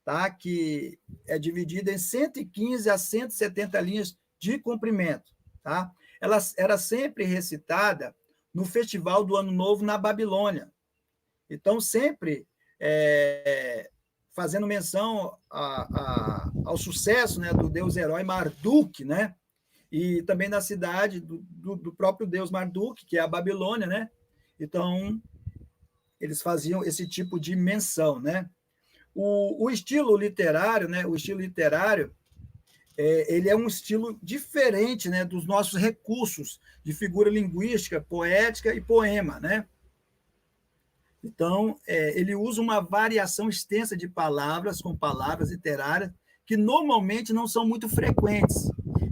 tá? Que é dividida em 115 a 170 linhas de comprimento. Tá? Ela era sempre recitada no Festival do Ano Novo na Babilônia. Então, sempre fazendo menção ao sucesso, né, do deus herói Marduk, né? E também da cidade do próprio deus Marduk, que é a Babilônia, né? Então, eles faziam esse tipo de menção, né? O estilo literário, né? O estilo literário, ele é um estilo diferente, né, dos nossos recursos de figura linguística, poética e poema, né? Então, ele usa uma variação extensa de palavras com palavras literárias que normalmente não são muito frequentes.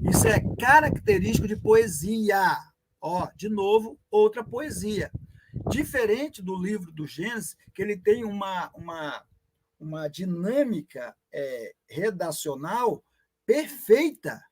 Isso é característico de poesia. Ó, de novo, outra poesia. Diferente do livro do Gênesis, que ele tem uma dinâmica redacional perfeita,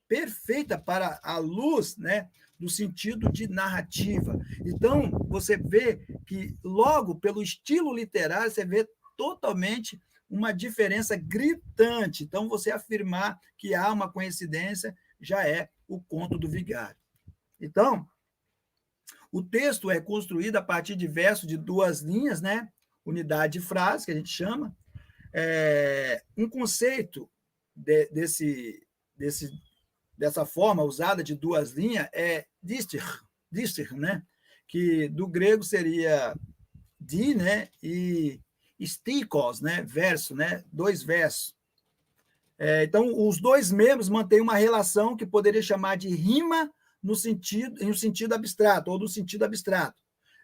perfeita para a luz, né, do sentido de narrativa. Então, você vê que, logo, pelo estilo literário, você vê totalmente uma diferença gritante. Então, você afirmar que há uma coincidência já é o conto do vigário. Então, o texto é construído a partir de versos de 2 linhas, né? Unidade de frase, que a gente chama. Um conceito dessa forma usada de 2 linhas é dístir, né? Que do grego seria di, né? E stikos, né? Verso, né? 2 versos. Então, os 2 membros mantêm uma relação que poderia chamar de rima em um sentido abstrato, ou no sentido abstrato,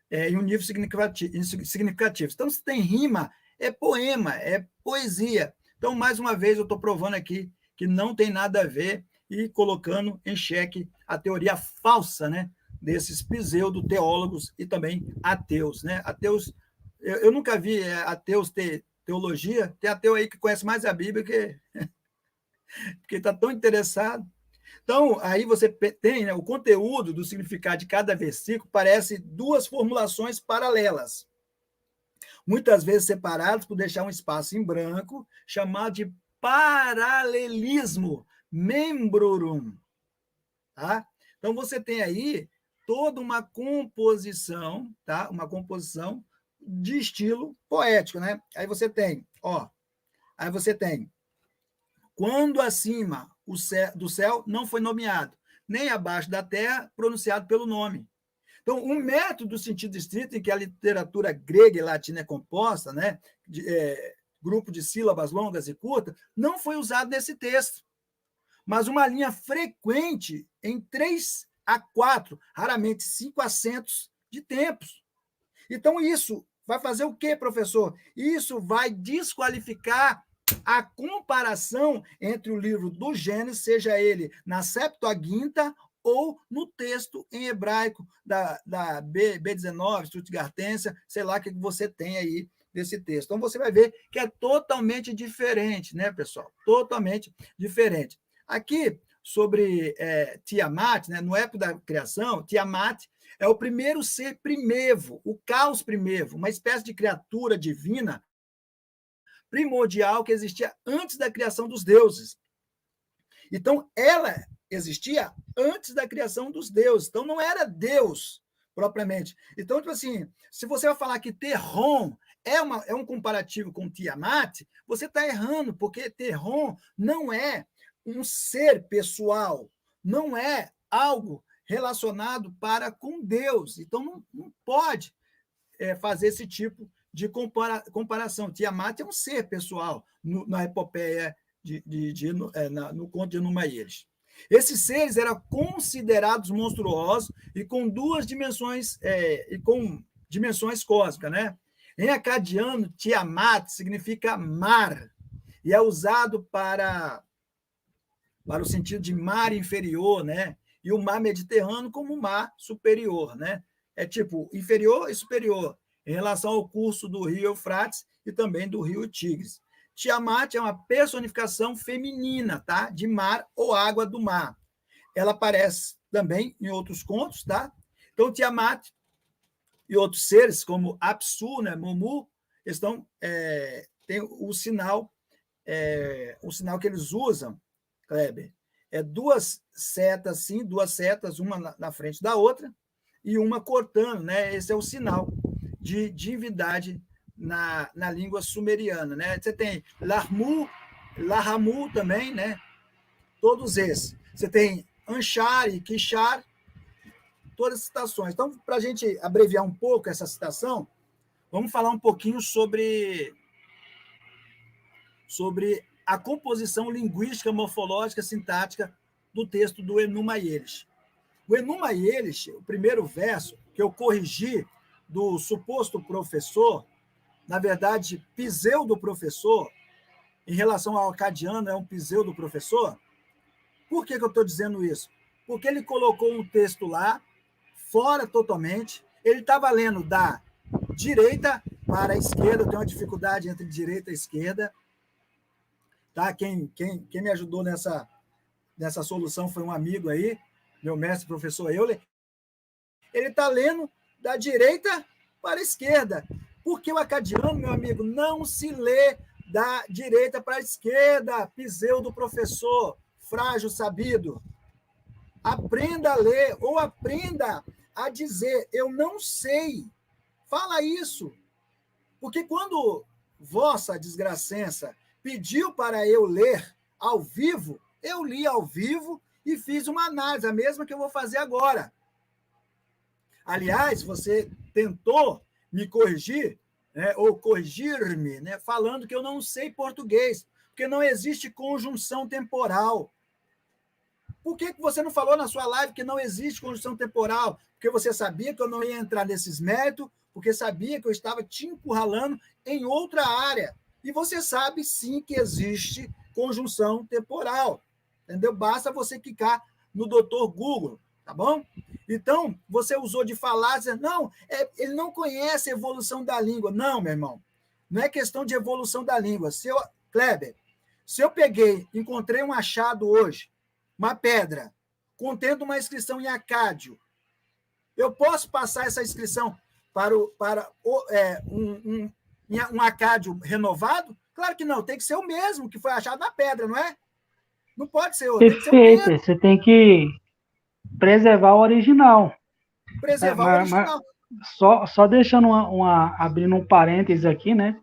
em um nível significativo. Então, se tem rima, é poema, é poesia. Então, mais uma vez, eu estou provando aqui que não tem nada a ver e colocando em xeque a teoria falsa, né, desses pseudo-teólogos e também ateus. Né? Ateus, eu nunca vi ateus ter teologia. Tem ateu aí que conhece mais a Bíblia porque está tão interessado. Então, aí você tem, né, o conteúdo do significado de cada versículo, parece 2 formulações paralelas, muitas vezes separadas por deixar um espaço em branco, chamado de paralelismo membrorum. Tá? Então, você tem aí toda uma composição, tá? Uma composição de estilo poético. Né? Aí você tem, quando acima do céu não foi nomeado, nem abaixo da terra pronunciado pelo nome. Então, um método do sentido estrito em que a literatura grega e latina é composta, né, grupo de sílabas longas e curtas, não foi usado nesse texto, mas uma linha frequente em 3 a 4, raramente 5 acentos de tempos. Então, isso vai fazer o quê, professor? Isso vai desqualificar a comparação entre o livro do Gênesis, seja ele na Septuaginta ou no texto em hebraico da B19, Stuttgartense, sei lá o que você tem aí desse texto. Então, você vai ver que é totalmente diferente, né, pessoal? Totalmente diferente. Aqui, sobre Tiamat, né, no época da criação, Tiamat é o primeiro ser primevo, o caos primevo, uma espécie de criatura divina primordial que existia antes da criação dos deuses. Então, ela existia antes da criação dos deuses. Então, não era Deus, propriamente. Então, tipo assim, se você vai falar que Terron é um comparativo com Tiamat, você está errando, porque Terron não é um ser pessoal, não é algo relacionado para com Deus. Então, não pode fazer esse tipo de comparação. Tiamat é um ser pessoal na epopeia no conto de Enuma Elish. Esses seres eram considerados monstruosos e com 2 dimensões e com dimensões cósmicas, né? Em acadiano, Tiamat significa mar e é usado para o sentido de mar inferior, né? E o mar Mediterrâneo como mar superior, né? É tipo inferior e superior em relação ao curso do rio Eufrates e também do rio Tigres. Tiamat é uma personificação feminina, tá? De mar ou água do mar. Ela aparece também em outros contos, tá? Então, Tiamat e outros seres, como Apsu, né, Mumu, tem o sinal que eles usam, Kleber, 2 setas, sim, 2 setas, uma na frente da outra, e uma cortando, né? Esse é o sinal de divindade na língua sumeriana, né? Você tem Lahamu também, né? Todos esses. Você tem Anshar e Kishar, todas as citações. Então, para a gente abreviar um pouco essa citação, vamos falar um pouquinho sobre a composição linguística, morfológica, sintática do texto do Enuma Elish. O Enuma Elish, o primeiro verso que eu corrigi do suposto professor, na verdade, pseudo-professor, em relação ao acadiano, é um pseudo-professor. Por que eu estou dizendo isso? Porque ele colocou um texto lá, fora totalmente, ele estava lendo da direita para a esquerda, eu tenho uma dificuldade entre direita e esquerda. Tá? Quem me ajudou nessa nessa solução foi um amigo aí, meu mestre, professor Euler, ele está lendo da direita para a esquerda. Porque o acadiano, meu amigo, não se lê da direita para a esquerda, pseudo professor, frágil sabido. Aprenda a ler ou aprenda a dizer, eu não sei. Fala isso. Porque quando Vossa Desgracença pediu para eu ler ao vivo, eu li ao vivo e fiz uma análise, a mesma que eu vou fazer agora. Aliás, você tentou me corrigir, né, ou corrigir-me, né, falando que eu não sei português, porque não existe conjunção temporal. Por que você não falou na sua live que não existe conjunção temporal? Porque você sabia que eu não ia entrar nesses méritos, porque sabia que eu estava te encurralando em outra área. E você sabe, sim, que existe conjunção temporal. Entendeu? Basta você clicar no Dr. Google, tá bom? Então, você usou de falácia, não, ele não conhece a evolução da língua. Não, meu irmão, não é questão de evolução da língua. Kleber, se eu encontrei um achado hoje, uma pedra, contendo uma inscrição em acádio, eu posso passar essa inscrição para um acádio renovado? Claro que não, tem que ser o mesmo que foi achado na pedra, não é? Não pode ser outro, tem que ser o Perfeito, mesmo. você tem que preservar o original. Preservar o original. Só deixando abrindo um parênteses aqui, né?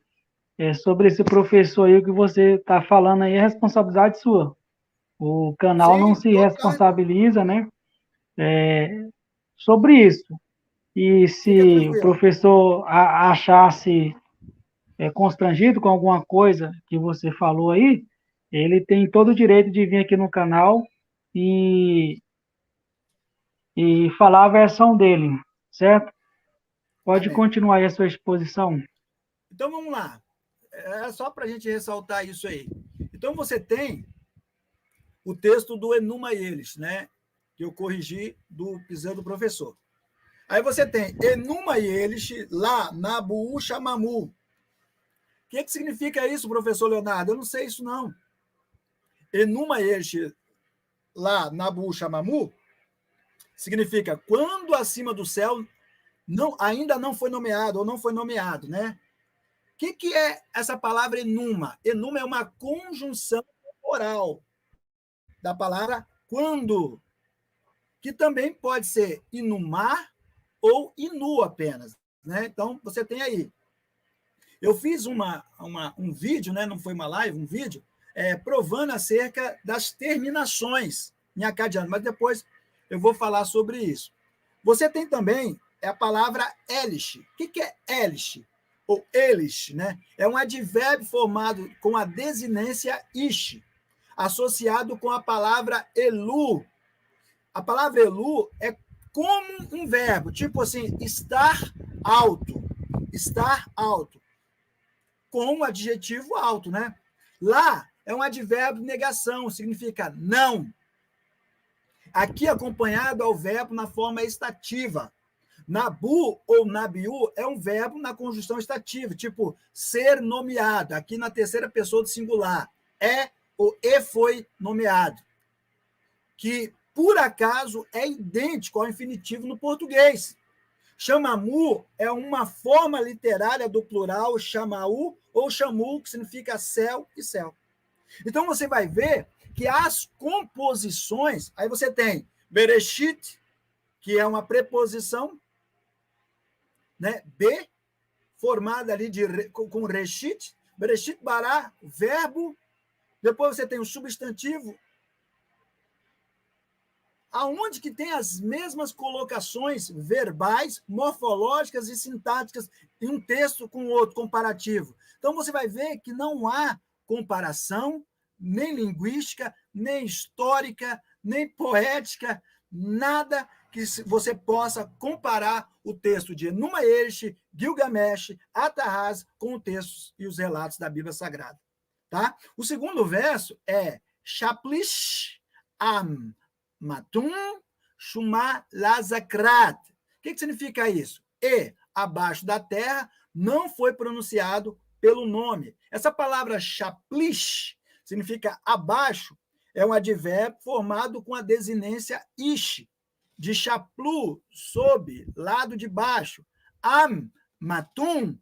Sobre esse professor aí que você está falando aí, é responsabilidade sua. O canal não Sim, se total. responsabiliza, né? Sobre isso. E Fica se o tranquilo. professor achasse constrangido com alguma coisa que você falou aí, ele tem todo o direito de vir aqui no canal e, e falar a versão dele, certo? Pode Amém. continuar aí a sua exposição. Então, vamos lá. É só para a gente ressaltar isso aí. Então, você tem o texto do Enuma Elish, né? Que eu corrigi do pseudo professor. Aí você tem Enuma Elish lá, Nabu Shamamu. O que significa isso, professor Leonardo? Eu não sei isso, não. Enuma Elish lá, Nabu Shamamu, significa quando acima do céu ainda não foi nomeado, ou não foi nomeado, né? O que é essa palavra enuma? Enuma é uma conjunção temporal da palavra quando, que também pode ser inumar ou inu apenas. Né? Então, você tem aí. Eu fiz um vídeo, né? Não foi uma live, um vídeo, provando acerca das terminações em acadiano, mas depois eu vou falar sobre isso. Você tem também a palavra elish. O que é elish? Ou elish, né? É um advérbio formado com a desinência ish, associado com a palavra elu. A palavra elu é como um verbo, tipo assim, estar alto. Estar alto. Com um adjetivo alto, né? Lá é um advérbio de negação, significa não. Aqui acompanhado ao verbo na forma estativa. Nabu ou nabiu é um verbo na conjunção estativa, tipo ser nomeado, aqui na terceira pessoa do singular. Ou foi nomeado. Que, por acaso, é idêntico ao infinitivo no português. Chamamu é uma forma literária do plural chamaú ou chamu, que significa céu e céu. Então, você vai ver que as composições, aí você tem Bereshit, que é uma preposição, né? B, formada ali com Reshit, Bereshit bará, verbo, depois você tem o substantivo, aonde que tem as mesmas colocações verbais, morfológicas e sintáticas em um texto com o outro, comparativo. Então, você vai ver que não há comparação, nem linguística, nem histórica, nem poética, nada que você possa comparar o texto de Enuma Elish, Gilgamesh, Atarrás com os textos e os relatos da Bíblia Sagrada. Tá? O segundo verso é Shaplish Am Matum Shumá Lazakrat. O que significa isso? E, abaixo da terra, não foi pronunciado pelo nome. Essa palavra Shaplish significa abaixo, É um advérbio formado com a desinência ish, de chaplu, sob, lado de baixo. Am, matum,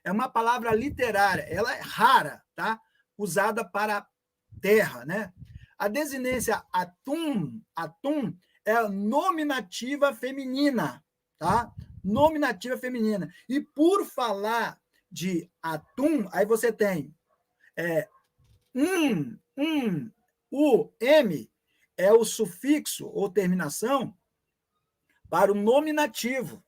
é uma palavra literária, ela é rara, tá? Usada para terra, né? A desinência atum, atum é nominativa feminina, tá? Nominativa feminina. E por falar de atum, aí você tem o M é o sufixo ou terminação para o nominativo.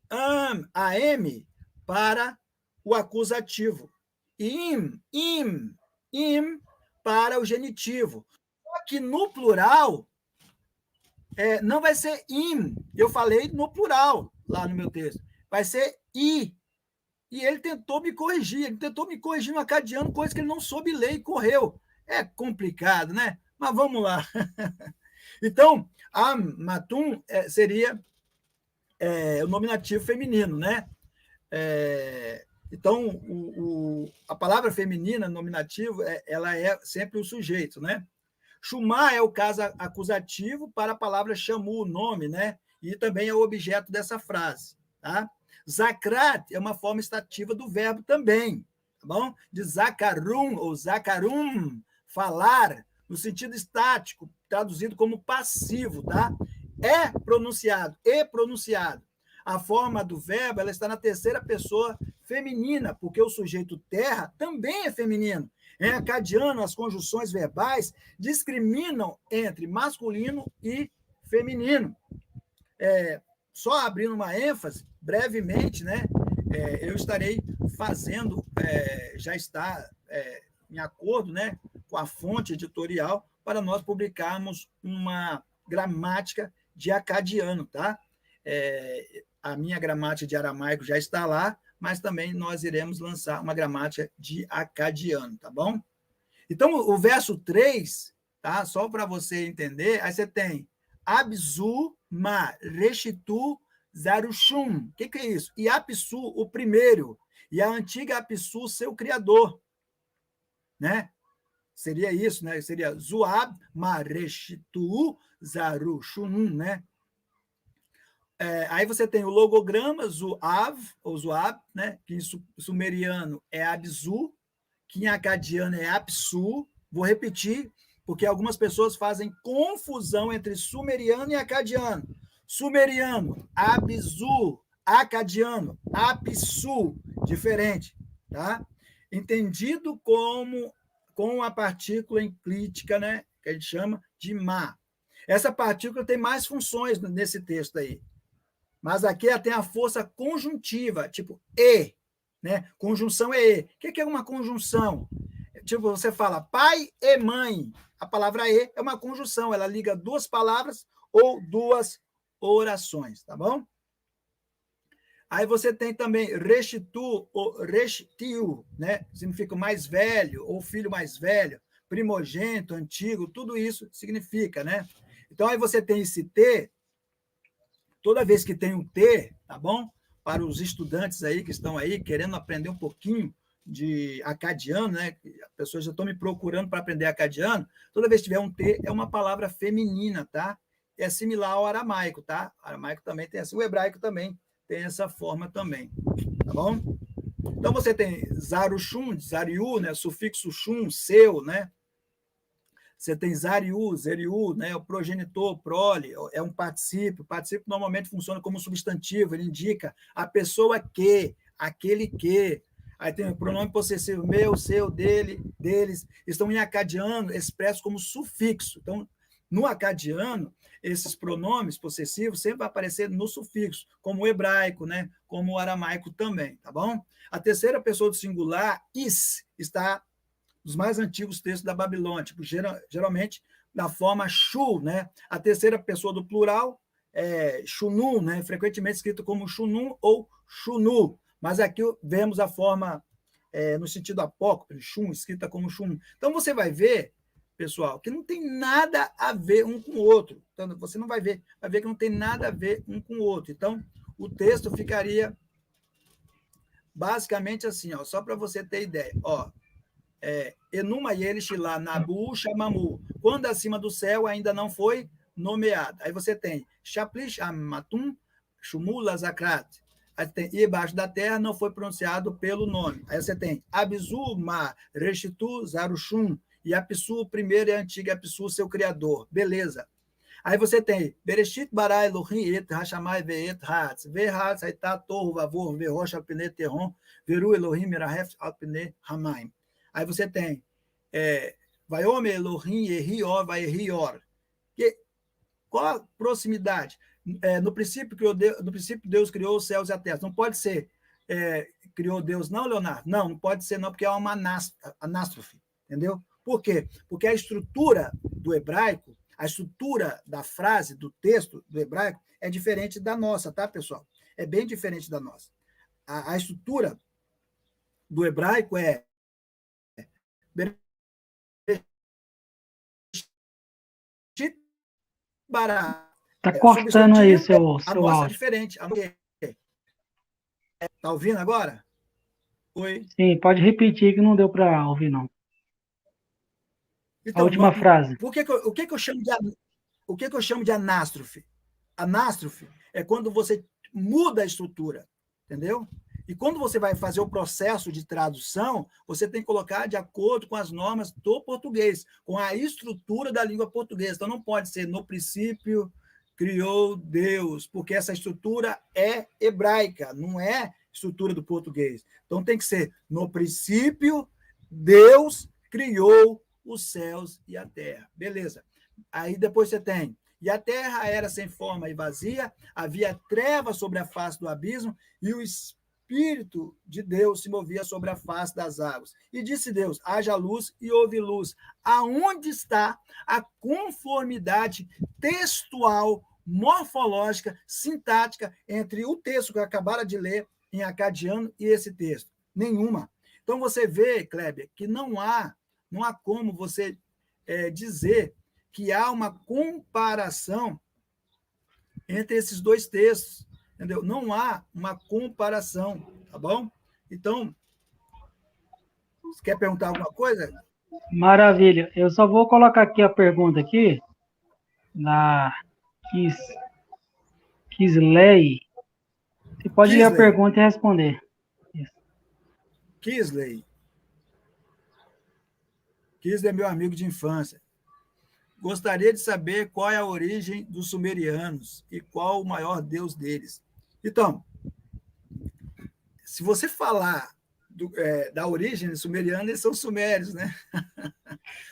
AM para o acusativo. Im para o genitivo. Só que no plural, não vai ser im. Eu falei no plural lá no meu texto. Vai ser i. E ele tentou me corrigir. Ele tentou me corrigir no acadiano, coisa que ele não soube ler e correu. É complicado, né? Mas vamos lá. Então, matum seria o nominativo feminino, né? Então, a palavra feminina, nominativo, ela é sempre o sujeito, né? Chamar é o caso acusativo para a palavra chamu, o nome, né? E também é o objeto dessa frase, tá? Zakrat é uma forma estativa do verbo também, tá bom? De zakarum ou zakarum, falar, no sentido estático, traduzido como passivo, tá? É pronunciado, e pronunciado. A forma do verbo ela está na terceira pessoa feminina, porque o sujeito terra também é feminino. Em acadiano, as conjunções verbais discriminam entre masculino e feminino. Só abrindo uma ênfase, brevemente, né? Eu estarei fazendo, já está em acordo, né, com a fonte editorial para nós publicarmos uma gramática de acadiano, tá? A minha gramática de aramaico já está lá, mas também nós iremos lançar uma gramática de acadiano, tá bom? Então, o verso 3, tá? Só para você entender, aí você tem Abzu, Ma, Reshitu, Zarushum. O que é isso? E Apsu, o primeiro, e a antiga Apsu, seu criador, né? Seria isso, né? Seria Zuab, Ma, Reshitu, Zarushum, né? Aí você tem o logograma Zuav, ou Zuab, né? Que em sumeriano é Abzu, que em acadiano é Apsu. Vou repetir, porque algumas pessoas fazem confusão entre sumeriano e acadiano. Sumeriano, Abzu, acadiano, Apsu, diferente, tá? Entendido com a partícula enclítica, né? Que a gente chama de ma. Essa partícula tem mais funções nesse texto aí. Mas aqui ela tem a força conjuntiva, tipo e, né? Conjunção é e. O que é uma conjunção? Tipo, você fala pai e mãe. A palavra e é uma conjunção, ela liga duas palavras ou duas orações, tá bom? Aí você tem também restituo ou restiu, né? Significa mais velho ou filho mais velho, primogênito, antigo, tudo isso significa, né? Então aí você tem esse T. Toda vez que tem um T, tá bom? Para os estudantes aí que estão aí querendo aprender um pouquinho de acadiano, né? As pessoas já estão me procurando para aprender acadiano. Toda vez que tiver um T, é uma palavra feminina, tá? É similar ao aramaico, tá? O aramaico também tem assim, o hebraico também tem essa forma também, tá bom? Então você tem zarushum, zariu, né? Sufixo shum, seu, né? Você tem zariu, zeriu, né? O progenitor, prole, é um particípio. O particípio normalmente funciona como substantivo, ele indica a pessoa que, aquele que. Aí tem o pronome possessivo meu, seu, dele, deles. Estão em acadiano expressos como sufixo. Então, no acadiano, esses pronomes possessivos sempre vão aparecer no sufixo, como o hebraico, né? Como o aramaico também, tá bom? A terceira pessoa do singular, is, está dos mais antigos textos da Babilônia, tipo, geralmente da forma shu, né? A terceira pessoa do plural é shunu, né? Frequentemente escrito como shunum ou shunu, mas aqui vemos a forma no sentido apócrifo, shun, escrita como shun. Então você vai ver, pessoal, que não tem nada a ver um com o outro. Então você não vai ver que não tem nada a ver um com o outro. Então o texto ficaria basicamente assim, ó, só para você ter ideia, ó. Enuma Yelish lá, Nabu, Shamamu. Quando acima do céu ainda não foi nomeado. Aí você tem Shaplish, Amatum, Shumula, Zakrat. Aí tem, e embaixo da terra não foi pronunciado pelo nome. Aí você tem Abzu, Ma, Reshitu, Zarushum, e Apsu, o primeiro e a antiga Apsu, seu criador. Beleza. Aí você tem Bereshit bara Elohim et Hashamai ve'et Hatz. Ve'hatz haitá torro vavor ve'rosh al pnei terron veru Elohim merahef al pnei hamaim. Aí você tem Vaiomer Elohim Ehior vaehior. Qual a proximidade? No princípio Deus criou os céus e a terra. Não pode ser criou Deus, não, Leonardo? Não pode ser não, porque é uma anástrofe. Entendeu? Por quê? Porque a estrutura do hebraico, a estrutura da frase, do texto do hebraico, é diferente da nossa, tá, pessoal? É bem diferente da nossa. A estrutura do hebraico é bará. Está cortando aí seu a nossa áudio. é diferente. Está ouvindo agora? Oi? Sim, pode repetir que não deu para ouvir, não. Então, a última frase. O que eu chamo de anástrofe? Anástrofe é quando você muda a estrutura, entendeu? E quando você vai fazer o processo de tradução, você tem que colocar de acordo com as normas do português, com a estrutura da língua portuguesa. Então, não pode ser no princípio criou Deus, porque essa estrutura é hebraica, não é estrutura do português. Então, tem que ser no princípio Deus criou os céus e a terra. Beleza. Aí depois você tem e a terra era sem forma e vazia, havia trevas sobre a face do abismo, e o Espírito de Deus se movia sobre a face das águas. E disse Deus, haja luz e houve luz. Aonde está a conformidade textual, morfológica, sintática entre o texto que eu acabara de ler em acadiano e esse texto? Nenhuma. Então você vê, Kleber, que não há como você dizer que há uma comparação entre esses dois textos, entendeu? Não há uma comparação, tá bom? Então, você quer perguntar alguma coisa? Maravilha. Eu só vou colocar aqui a pergunta aqui, na Kisley. Você pode ler a pergunta e responder. Kisley é meu amigo de infância. Gostaria de saber qual é a origem dos sumerianos e qual o maior deus deles. Então, se você falar da origem dos sumerianos, eles são sumérios, né?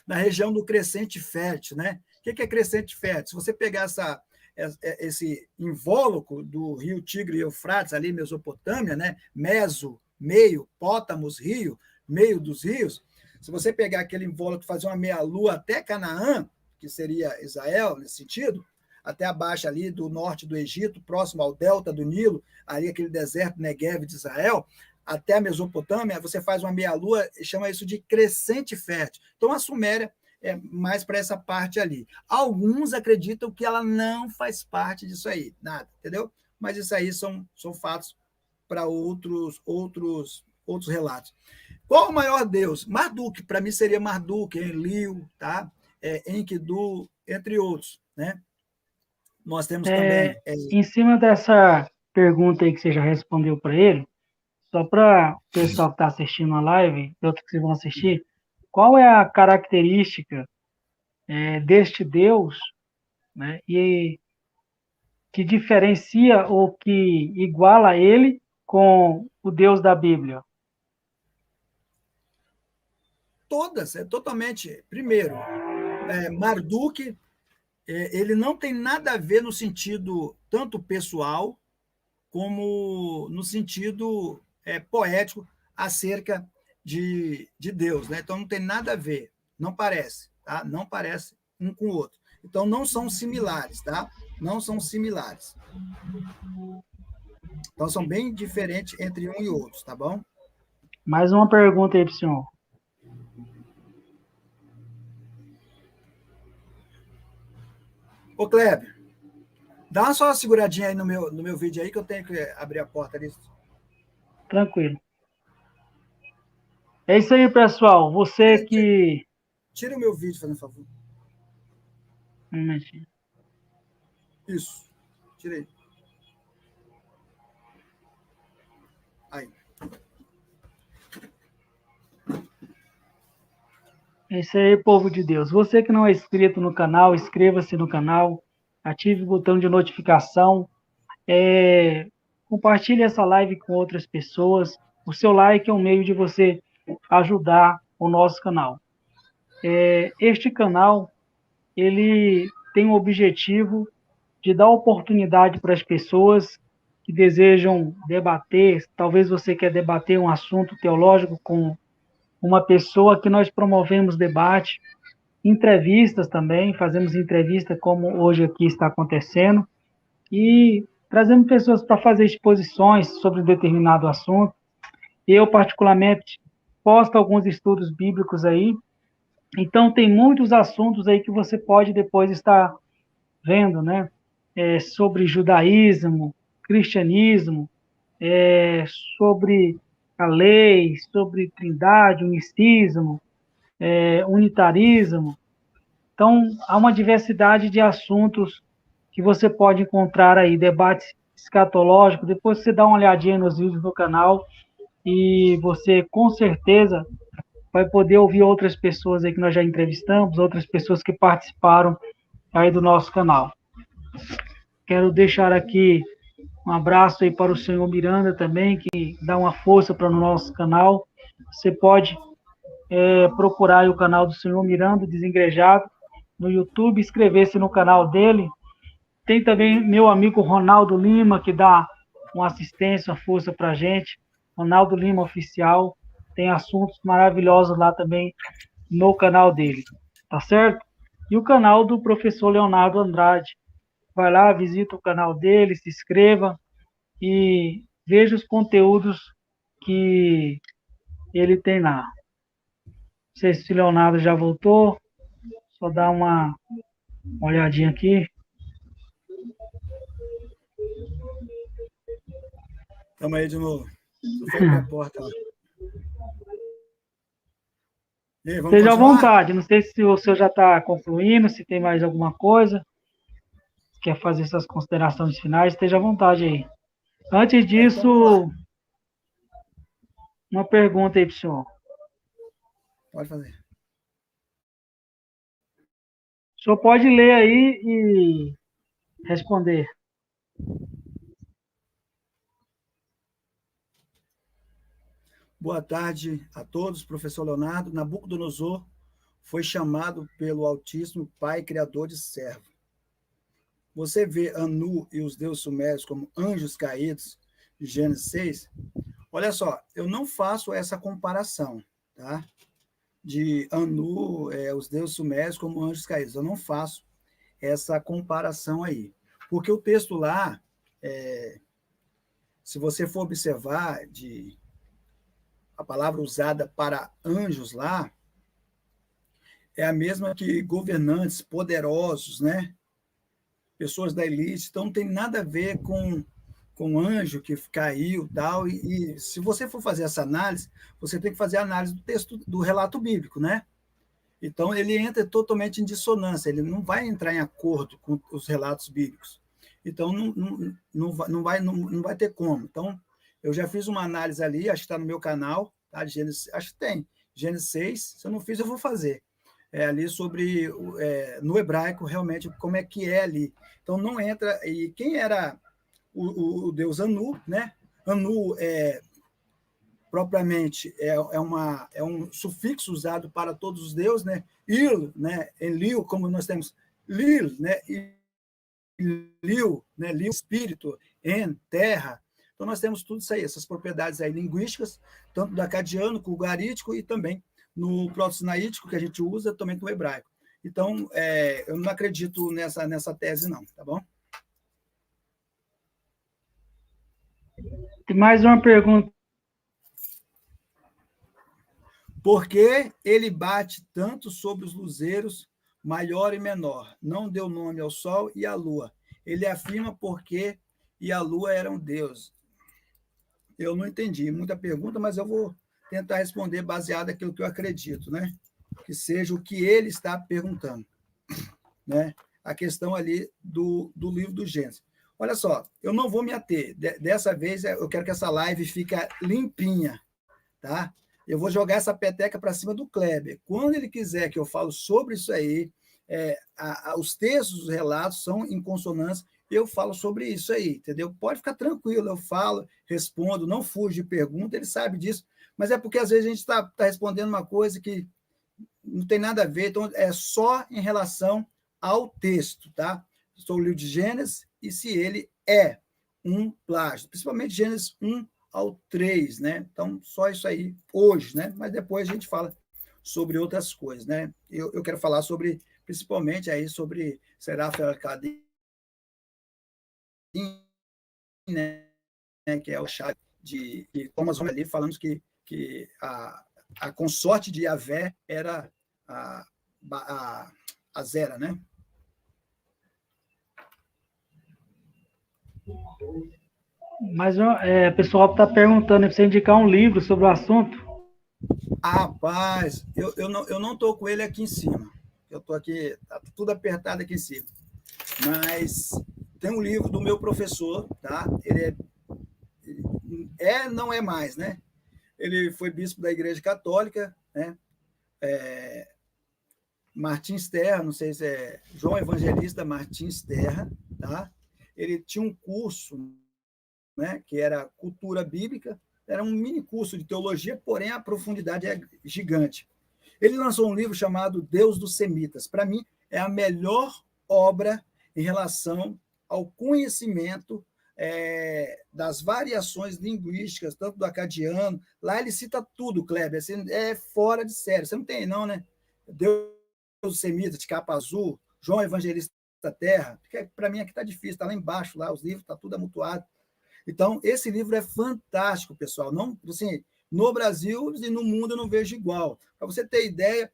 Na região do Crescente Fértil, né? O que é Crescente Fértil? Se você pegar esse invólucro do rio Tigre e Eufrates, ali, Mesopotâmia, né? Meso, meio, Pótamos, rio, meio dos rios, se você pegar aquele invólucro e fazer uma meia-lua até Canaã, que seria Israel, nesse sentido, até abaixo ali do norte do Egito, próximo ao delta do Nilo, ali aquele deserto Negev de Israel, até a Mesopotâmia, você faz uma meia-lua e chama isso de crescente fértil. Então, a Suméria é mais para essa parte ali. Alguns acreditam que ela não faz parte disso aí, nada, entendeu? Mas isso aí são fatos para outros relatos. Qual o maior deus? Marduk, para mim seria Marduk, Enlil, tá? Enkidu, entre outros, né? Nós temos também... Em cima dessa pergunta aí que você já respondeu para ele, só para o pessoal que está assistindo a live e outros que vão assistir, qual é a característica deste Deus, né, e que diferencia ou que iguala ele com o Deus da Bíblia? Todas, totalmente. Primeiro, Marduk, ele não tem nada a ver no sentido tanto pessoal como no sentido poético acerca de Deus, né? Então não tem nada a ver, não parece, tá? Não parece um com o outro. Então não são similares, tá? Não são similares. Então são bem diferentes entre um e outro, tá bom? Mais uma pergunta aí para o senhor. Ô, Kleber, dá só uma seguradinha aí no meu vídeo aí, que eu tenho que abrir a porta ali. Tranquilo. É isso aí, pessoal. Você que... Tira o meu vídeo, fazendo favor. Um momentinho. Isso. Tirei. Aí. É isso aí, povo de Deus. Você que não é inscrito no canal, inscreva-se no canal, ative o botão de notificação, compartilhe essa live com outras pessoas. O seu like é um meio de você ajudar o nosso canal. Este canal, ele tem o objetivo de dar oportunidade para as pessoas que desejam debater, talvez você quer debater um assunto teológico com uma pessoa, que nós promovemos debate, entrevistas também, fazemos entrevista como hoje aqui está acontecendo, e trazemos pessoas para fazer exposições sobre determinado assunto. Eu, particularmente, posto alguns estudos bíblicos aí, então tem muitos assuntos aí que você pode depois estar vendo, né? Sobre judaísmo, cristianismo, sobre a lei, sobre trindade, unicismo, unitarismo. Então, há uma diversidade de assuntos que você pode encontrar aí, debates escatológicos. Depois você dá uma olhadinha nos vídeos do canal e você, com certeza, vai poder ouvir outras pessoas aí que nós já entrevistamos, outras pessoas que participaram aí do nosso canal. Quero deixar aqui um abraço aí para o senhor Miranda também, que dá uma força para o nosso canal. Você pode procurar aí o canal do senhor Miranda, Desengrejado, no YouTube, inscrever-se no canal dele. Tem também meu amigo Ronaldo Lima, que dá uma assistência, uma força para a gente. Ronaldo Lima Oficial. Tem assuntos maravilhosos lá também no canal dele. Tá certo? E o canal do professor Leonardo Andrade. Vai lá, visita o canal dele, se inscreva e veja os conteúdos que ele tem lá. Não sei se o Leonardo já voltou. Só dar uma olhadinha aqui. Tamo aí de novo. Eu fui para a porta lá. E aí, vamos Esteja à continuar? vontade. Não sei se o senhor já está concluindo, se tem mais alguma coisa. Quer fazer essas considerações finais, esteja à vontade aí. Antes Então, vamos lá. disso, uma pergunta aí para o senhor. Pode fazer. O senhor pode ler aí e responder. Boa tarde a todos, professor Leonardo. Nabucodonosor foi chamado pelo Altíssimo Pai Criador de servo. Você vê Anu e os deuses sumérios como anjos caídos, de Gênesis 6? Olha só, eu não faço essa comparação, tá? De Anu, os deuses sumérios como anjos caídos. Eu não faço essa comparação aí. Porque o texto lá, se você for observar a palavra usada para anjos lá, é a mesma que governantes poderosos, né? Pessoas da elite. Então, não tem nada a ver com anjo que caiu tal. E se você for fazer essa análise, você tem que fazer a análise do texto, do relato bíblico, né? Então, ele entra totalmente em dissonância, ele não vai entrar em acordo com os relatos bíblicos. Então, não vai ter como. Então, eu já fiz uma análise ali, acho que está no meu canal, tá? De Gênesis, acho que tem. Gênesis 6, se eu não fiz, eu vou fazer. Ali sobre, no hebraico, realmente, como é que é ali. Então, não entra... E quem era o deus Anu, né? Anu propriamente é um sufixo usado para todos os deuses, né? Il, né? Enlil, como nós temos Lil, né? Liu, né? Liu, espírito, en, terra. Então, nós temos tudo isso aí, essas propriedades aí linguísticas, tanto do acadiano, com o garítico, e também no proto-sinaítico, que a gente usa, também no hebraico. Então, eu não acredito nessa tese, não, tá bom? Tem mais uma pergunta. Por que ele bate tanto sobre os luzeiros, maior e menor? Não deu nome ao sol e à lua. Ele afirma porque e a lua eram deuses. Eu não entendi muita pergunta, mas eu vou tentar responder baseado naquilo que eu acredito, né? Que seja o que ele está perguntando, né? A questão ali do livro do Gênesis. Olha só, eu não vou me ater. Dessa vez, eu quero que essa live fique limpinha, tá? Eu vou jogar essa peteca para cima do Kleber. Quando ele quiser que eu falo sobre isso aí, os textos, os relatos são em consonância, eu falo sobre isso aí, entendeu? Pode ficar tranquilo, eu falo, respondo, não fujo de pergunta, ele sabe disso, mas é porque às vezes a gente está respondendo uma coisa que não tem nada a ver, então é só em relação ao texto, tá? Estou no livro de Gênesis, e se ele é um plágio, principalmente Gênesis 1 ao 3, né? Então, só isso aí hoje, né? Mas depois a gente fala sobre outras coisas, né? Eu quero falar sobre, principalmente aí, sobre Seraf al-Qadim, né? Que é o chave de Thomas ali, falando que a consorte de Yahvé era a Zera, né? Mas o pessoal está perguntando se você indicar um livro sobre o assunto. Rapaz, eu não estou com ele aqui em cima. Eu estou aqui, tá tudo apertado aqui em cima. Mas tem um livro do meu professor, tá? Ele não é mais, né? Ele foi bispo da Igreja Católica, né? Martins Terra, não sei se é João Evangelista Martins Terra, tá? Ele tinha um curso, né, que era cultura bíblica, era um mini curso de teologia, porém a profundidade é gigante. Ele lançou um livro chamado Deus dos Semitas. Para mim, é a melhor obra em relação ao conhecimento das variações linguísticas, tanto do acadiano. Lá ele cita tudo, Kleber, assim, é fora de série. Você não tem, não, né? Deus dos Semitas, de capa azul, João Evangelista da Terra, para mim aqui está difícil, está lá embaixo, lá os livros, está tudo amontoado. Então, esse livro é fantástico, pessoal. Não, assim, no Brasil e no mundo eu não vejo igual. Para você ter ideia,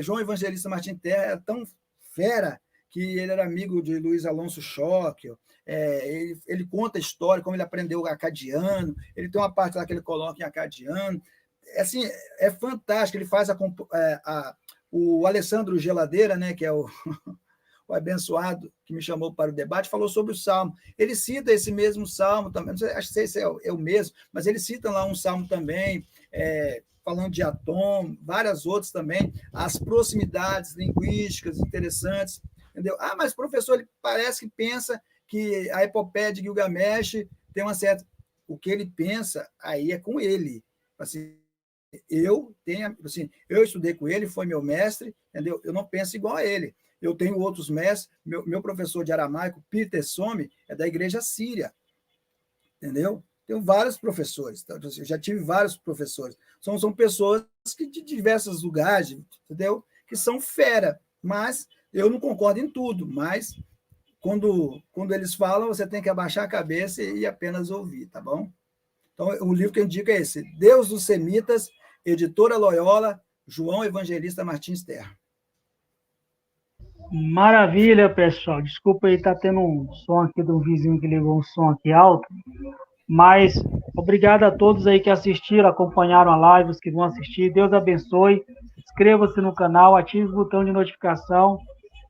João Evangelista Martins Terra é tão fera que ele era amigo de Luiz Alonso Schockel. Ele conta a história, como ele aprendeu o acadiano. Ele tem uma parte lá que ele coloca em acadiano. Assim, é fantástico. Ele faz o Alessandro Geladeira, né, que é o abençoado que me chamou para o debate, falou sobre o Salmo. Ele cita esse mesmo Salmo também, não sei, acho que esse é o mesmo, mas ele cita lá um Salmo também, falando de Atom, várias outras também, as proximidades linguísticas interessantes, entendeu? Mas professor, ele parece que pensa que a epopeia de Gilgamesh tem uma certa... O que ele pensa, aí é com ele. Assim, eu estudei com ele, foi meu mestre, entendeu? Eu não penso igual a ele. Eu tenho outros mestres, meu professor de aramaico, Peter Some, é da igreja síria, entendeu? Tenho vários professores, eu já tive vários professores. São pessoas que de diversos lugares, entendeu? Que são fera, mas eu não concordo em tudo, mas quando eles falam, você tem que abaixar a cabeça e apenas ouvir, tá bom? Então, o livro que eu indico é esse, Deus dos Semitas, editora Loyola, João Evangelista Martins Terra. Maravilha, pessoal. Desculpa aí, tá tendo um som aqui do vizinho que ligou um som aqui alto. Mas obrigado a todos aí que assistiram, acompanharam a live, os que vão assistir. Deus abençoe. Inscreva-se no canal, ative o botão de notificação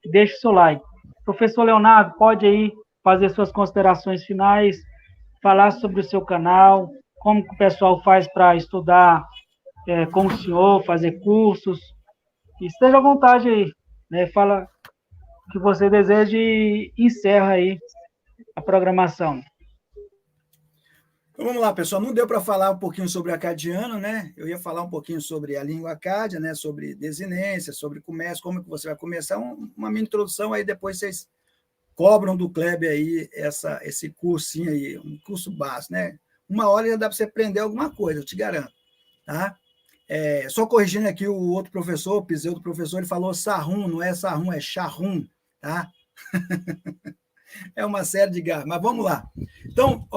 e deixe o seu like. Professor Leonardo, pode aí fazer suas considerações finais, falar sobre o seu canal, como que o pessoal faz para estudar com o senhor, fazer cursos. Esteja à vontade aí, né? Fala o que você deseja e encerra aí a programação. Então, vamos lá, pessoal. Não deu para falar um pouquinho sobre acadiano, né? Eu ia falar um pouquinho sobre a língua acádia, né? Sobre desinência, sobre comércio, como que você vai começar. Uma mini introdução, aí depois vocês cobram do Kleber aí esse cursinho aí, um curso básico, né? Uma hora já dá para você aprender alguma coisa, eu te garanto, tá? Só corrigindo aqui o outro professor, o pseudo professor, ele falou Sarrum, não é Sarrum, é Charrum, tá? É uma série de garras, mas vamos lá. Então,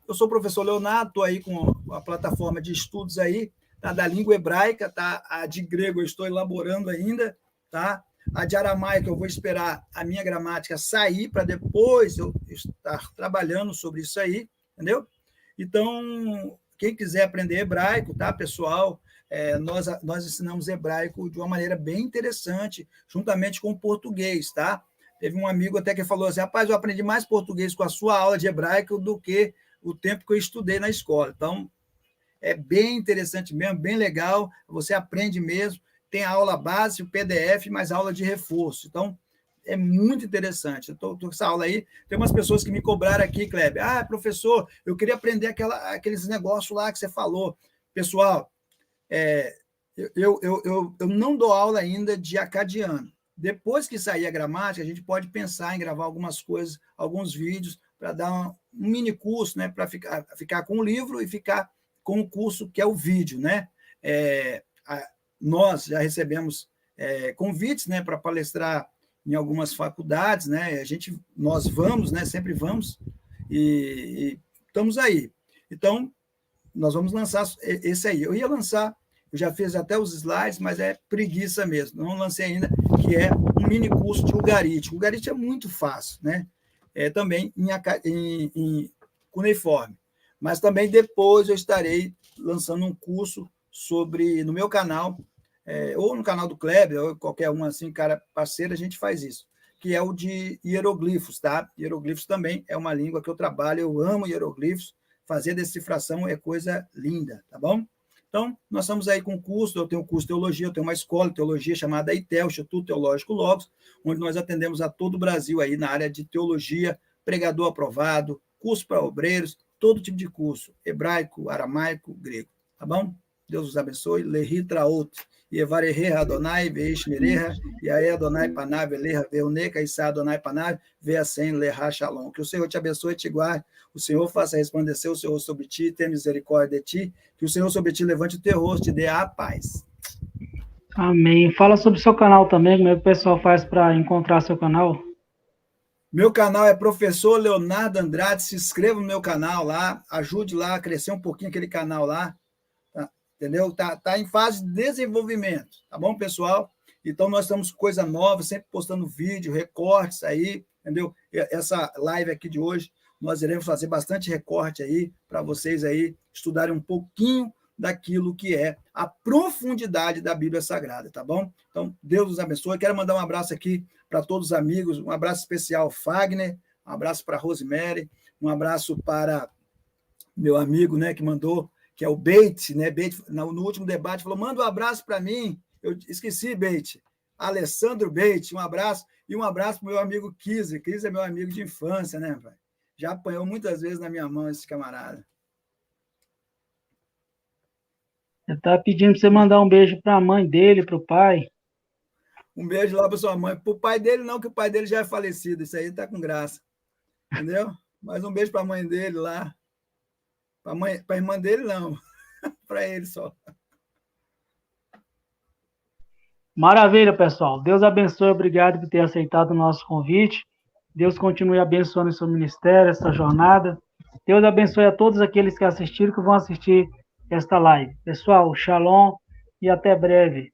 eu sou o professor Leonardo, estou aí com a plataforma de estudos aí, tá? Da língua hebraica, tá? A de grego eu estou elaborando ainda, tá? A de aramaico eu vou esperar a minha gramática sair para depois eu estar trabalhando sobre isso aí, entendeu? Então, quem quiser aprender hebraico, tá, pessoal? Nós ensinamos hebraico de uma maneira bem interessante, juntamente com o português, tá? Teve um amigo até que falou assim, rapaz, eu aprendi mais português com a sua aula de hebraico do que o tempo que eu estudei na escola. Então, é bem interessante mesmo, bem legal, você aprende mesmo, tem a aula base, o PDF, mais aula de reforço. Então, é muito interessante. Eu estou com essa aula aí, tem umas pessoas que me cobraram aqui, Kleber, professor, eu queria aprender aqueles negócios lá que você falou. Pessoal, eu não dou aula ainda de acadiano. Depois que sair a gramática, a gente pode pensar em gravar algumas coisas, alguns vídeos, para dar um mini curso, né, para ficar com o livro e ficar com o curso que é o vídeo, né? Nós já recebemos convites, né, para palestrar em algumas faculdades, né? Nós vamos, né? Sempre vamos e estamos aí. Então, nós vamos lançar esse aí. Eu ia lançar, eu já fiz até os slides, mas é preguiça mesmo. Não lancei ainda, que é um mini curso de Ugarit. O Ugarit é muito fácil, né? Também em cuneiforme. Mas também depois eu estarei lançando um curso no meu canal, ou no canal do Kleber, ou qualquer um assim, cara parceiro, a gente faz isso, que é o de hieroglifos, tá? Hieroglifos também é uma língua que eu trabalho, eu amo hieroglifos, fazer decifração é coisa linda, tá bom? Então, nós estamos aí com curso, eu tenho um curso de teologia, eu tenho uma escola de teologia chamada ITEL, Instituto Teológico Logos, onde nós atendemos a todo o Brasil aí na área de teologia, pregador aprovado, curso para obreiros, todo tipo de curso, hebraico, aramaico, grego, tá bom? Deus os abençoe. Lehi traot, Yevarehe Adonai, Veishmereha, Yae Adonai Panav, Eleha Veuneka, Issa Adonai Panav, Veasen Leha Shalom. Que o Senhor te abençoe e te guarde, o Senhor faça resplandecer o seu rosto sobre ti, tenha misericórdia de ti, que o Senhor sobre ti levante o teu rosto e te dê a paz. Amém. Fala sobre o seu canal também, como é que o pessoal faz para encontrar seu canal? Meu canal é Professor Leonardo Andrade, se inscreva no meu canal lá, ajude lá a crescer um pouquinho aquele canal lá, tá? Entendeu? Tá em fase de desenvolvimento, tá bom, pessoal? Então, nós estamos com coisa nova, sempre postando vídeo, recortes aí, entendeu? Essa live aqui de hoje, nós iremos fazer bastante recorte aí, para vocês aí estudarem um pouquinho daquilo que é a profundidade da Bíblia Sagrada, tá bom? Então, Deus os abençoe. Quero mandar um abraço aqui para todos os amigos, um abraço especial Fagner, um abraço para Rosemary, um abraço para meu amigo, né, que mandou, que é o Beit, né? Beit, no último debate, falou: manda um abraço para mim. Eu esqueci, Beit. Alessandro Beit, um abraço. E um abraço para o meu amigo Kise. Kise é meu amigo de infância, né, pai? Já apanhou muitas vezes na minha mão esse camarada. Ele está pedindo para você mandar um beijo para a mãe dele, para o pai. Um beijo lá para sua mãe. Para o pai dele, não, que o pai dele já é falecido. Isso aí está com graça. Entendeu? Mas um beijo para a mãe dele lá. Para a irmã dele, não. Para ele só. Maravilha, pessoal. Deus abençoe. Obrigado por ter aceitado o nosso convite. Deus continue abençoando o seu ministério, essa jornada. Deus abençoe a todos aqueles que assistiram, que vão assistir esta live. Pessoal, shalom e até breve.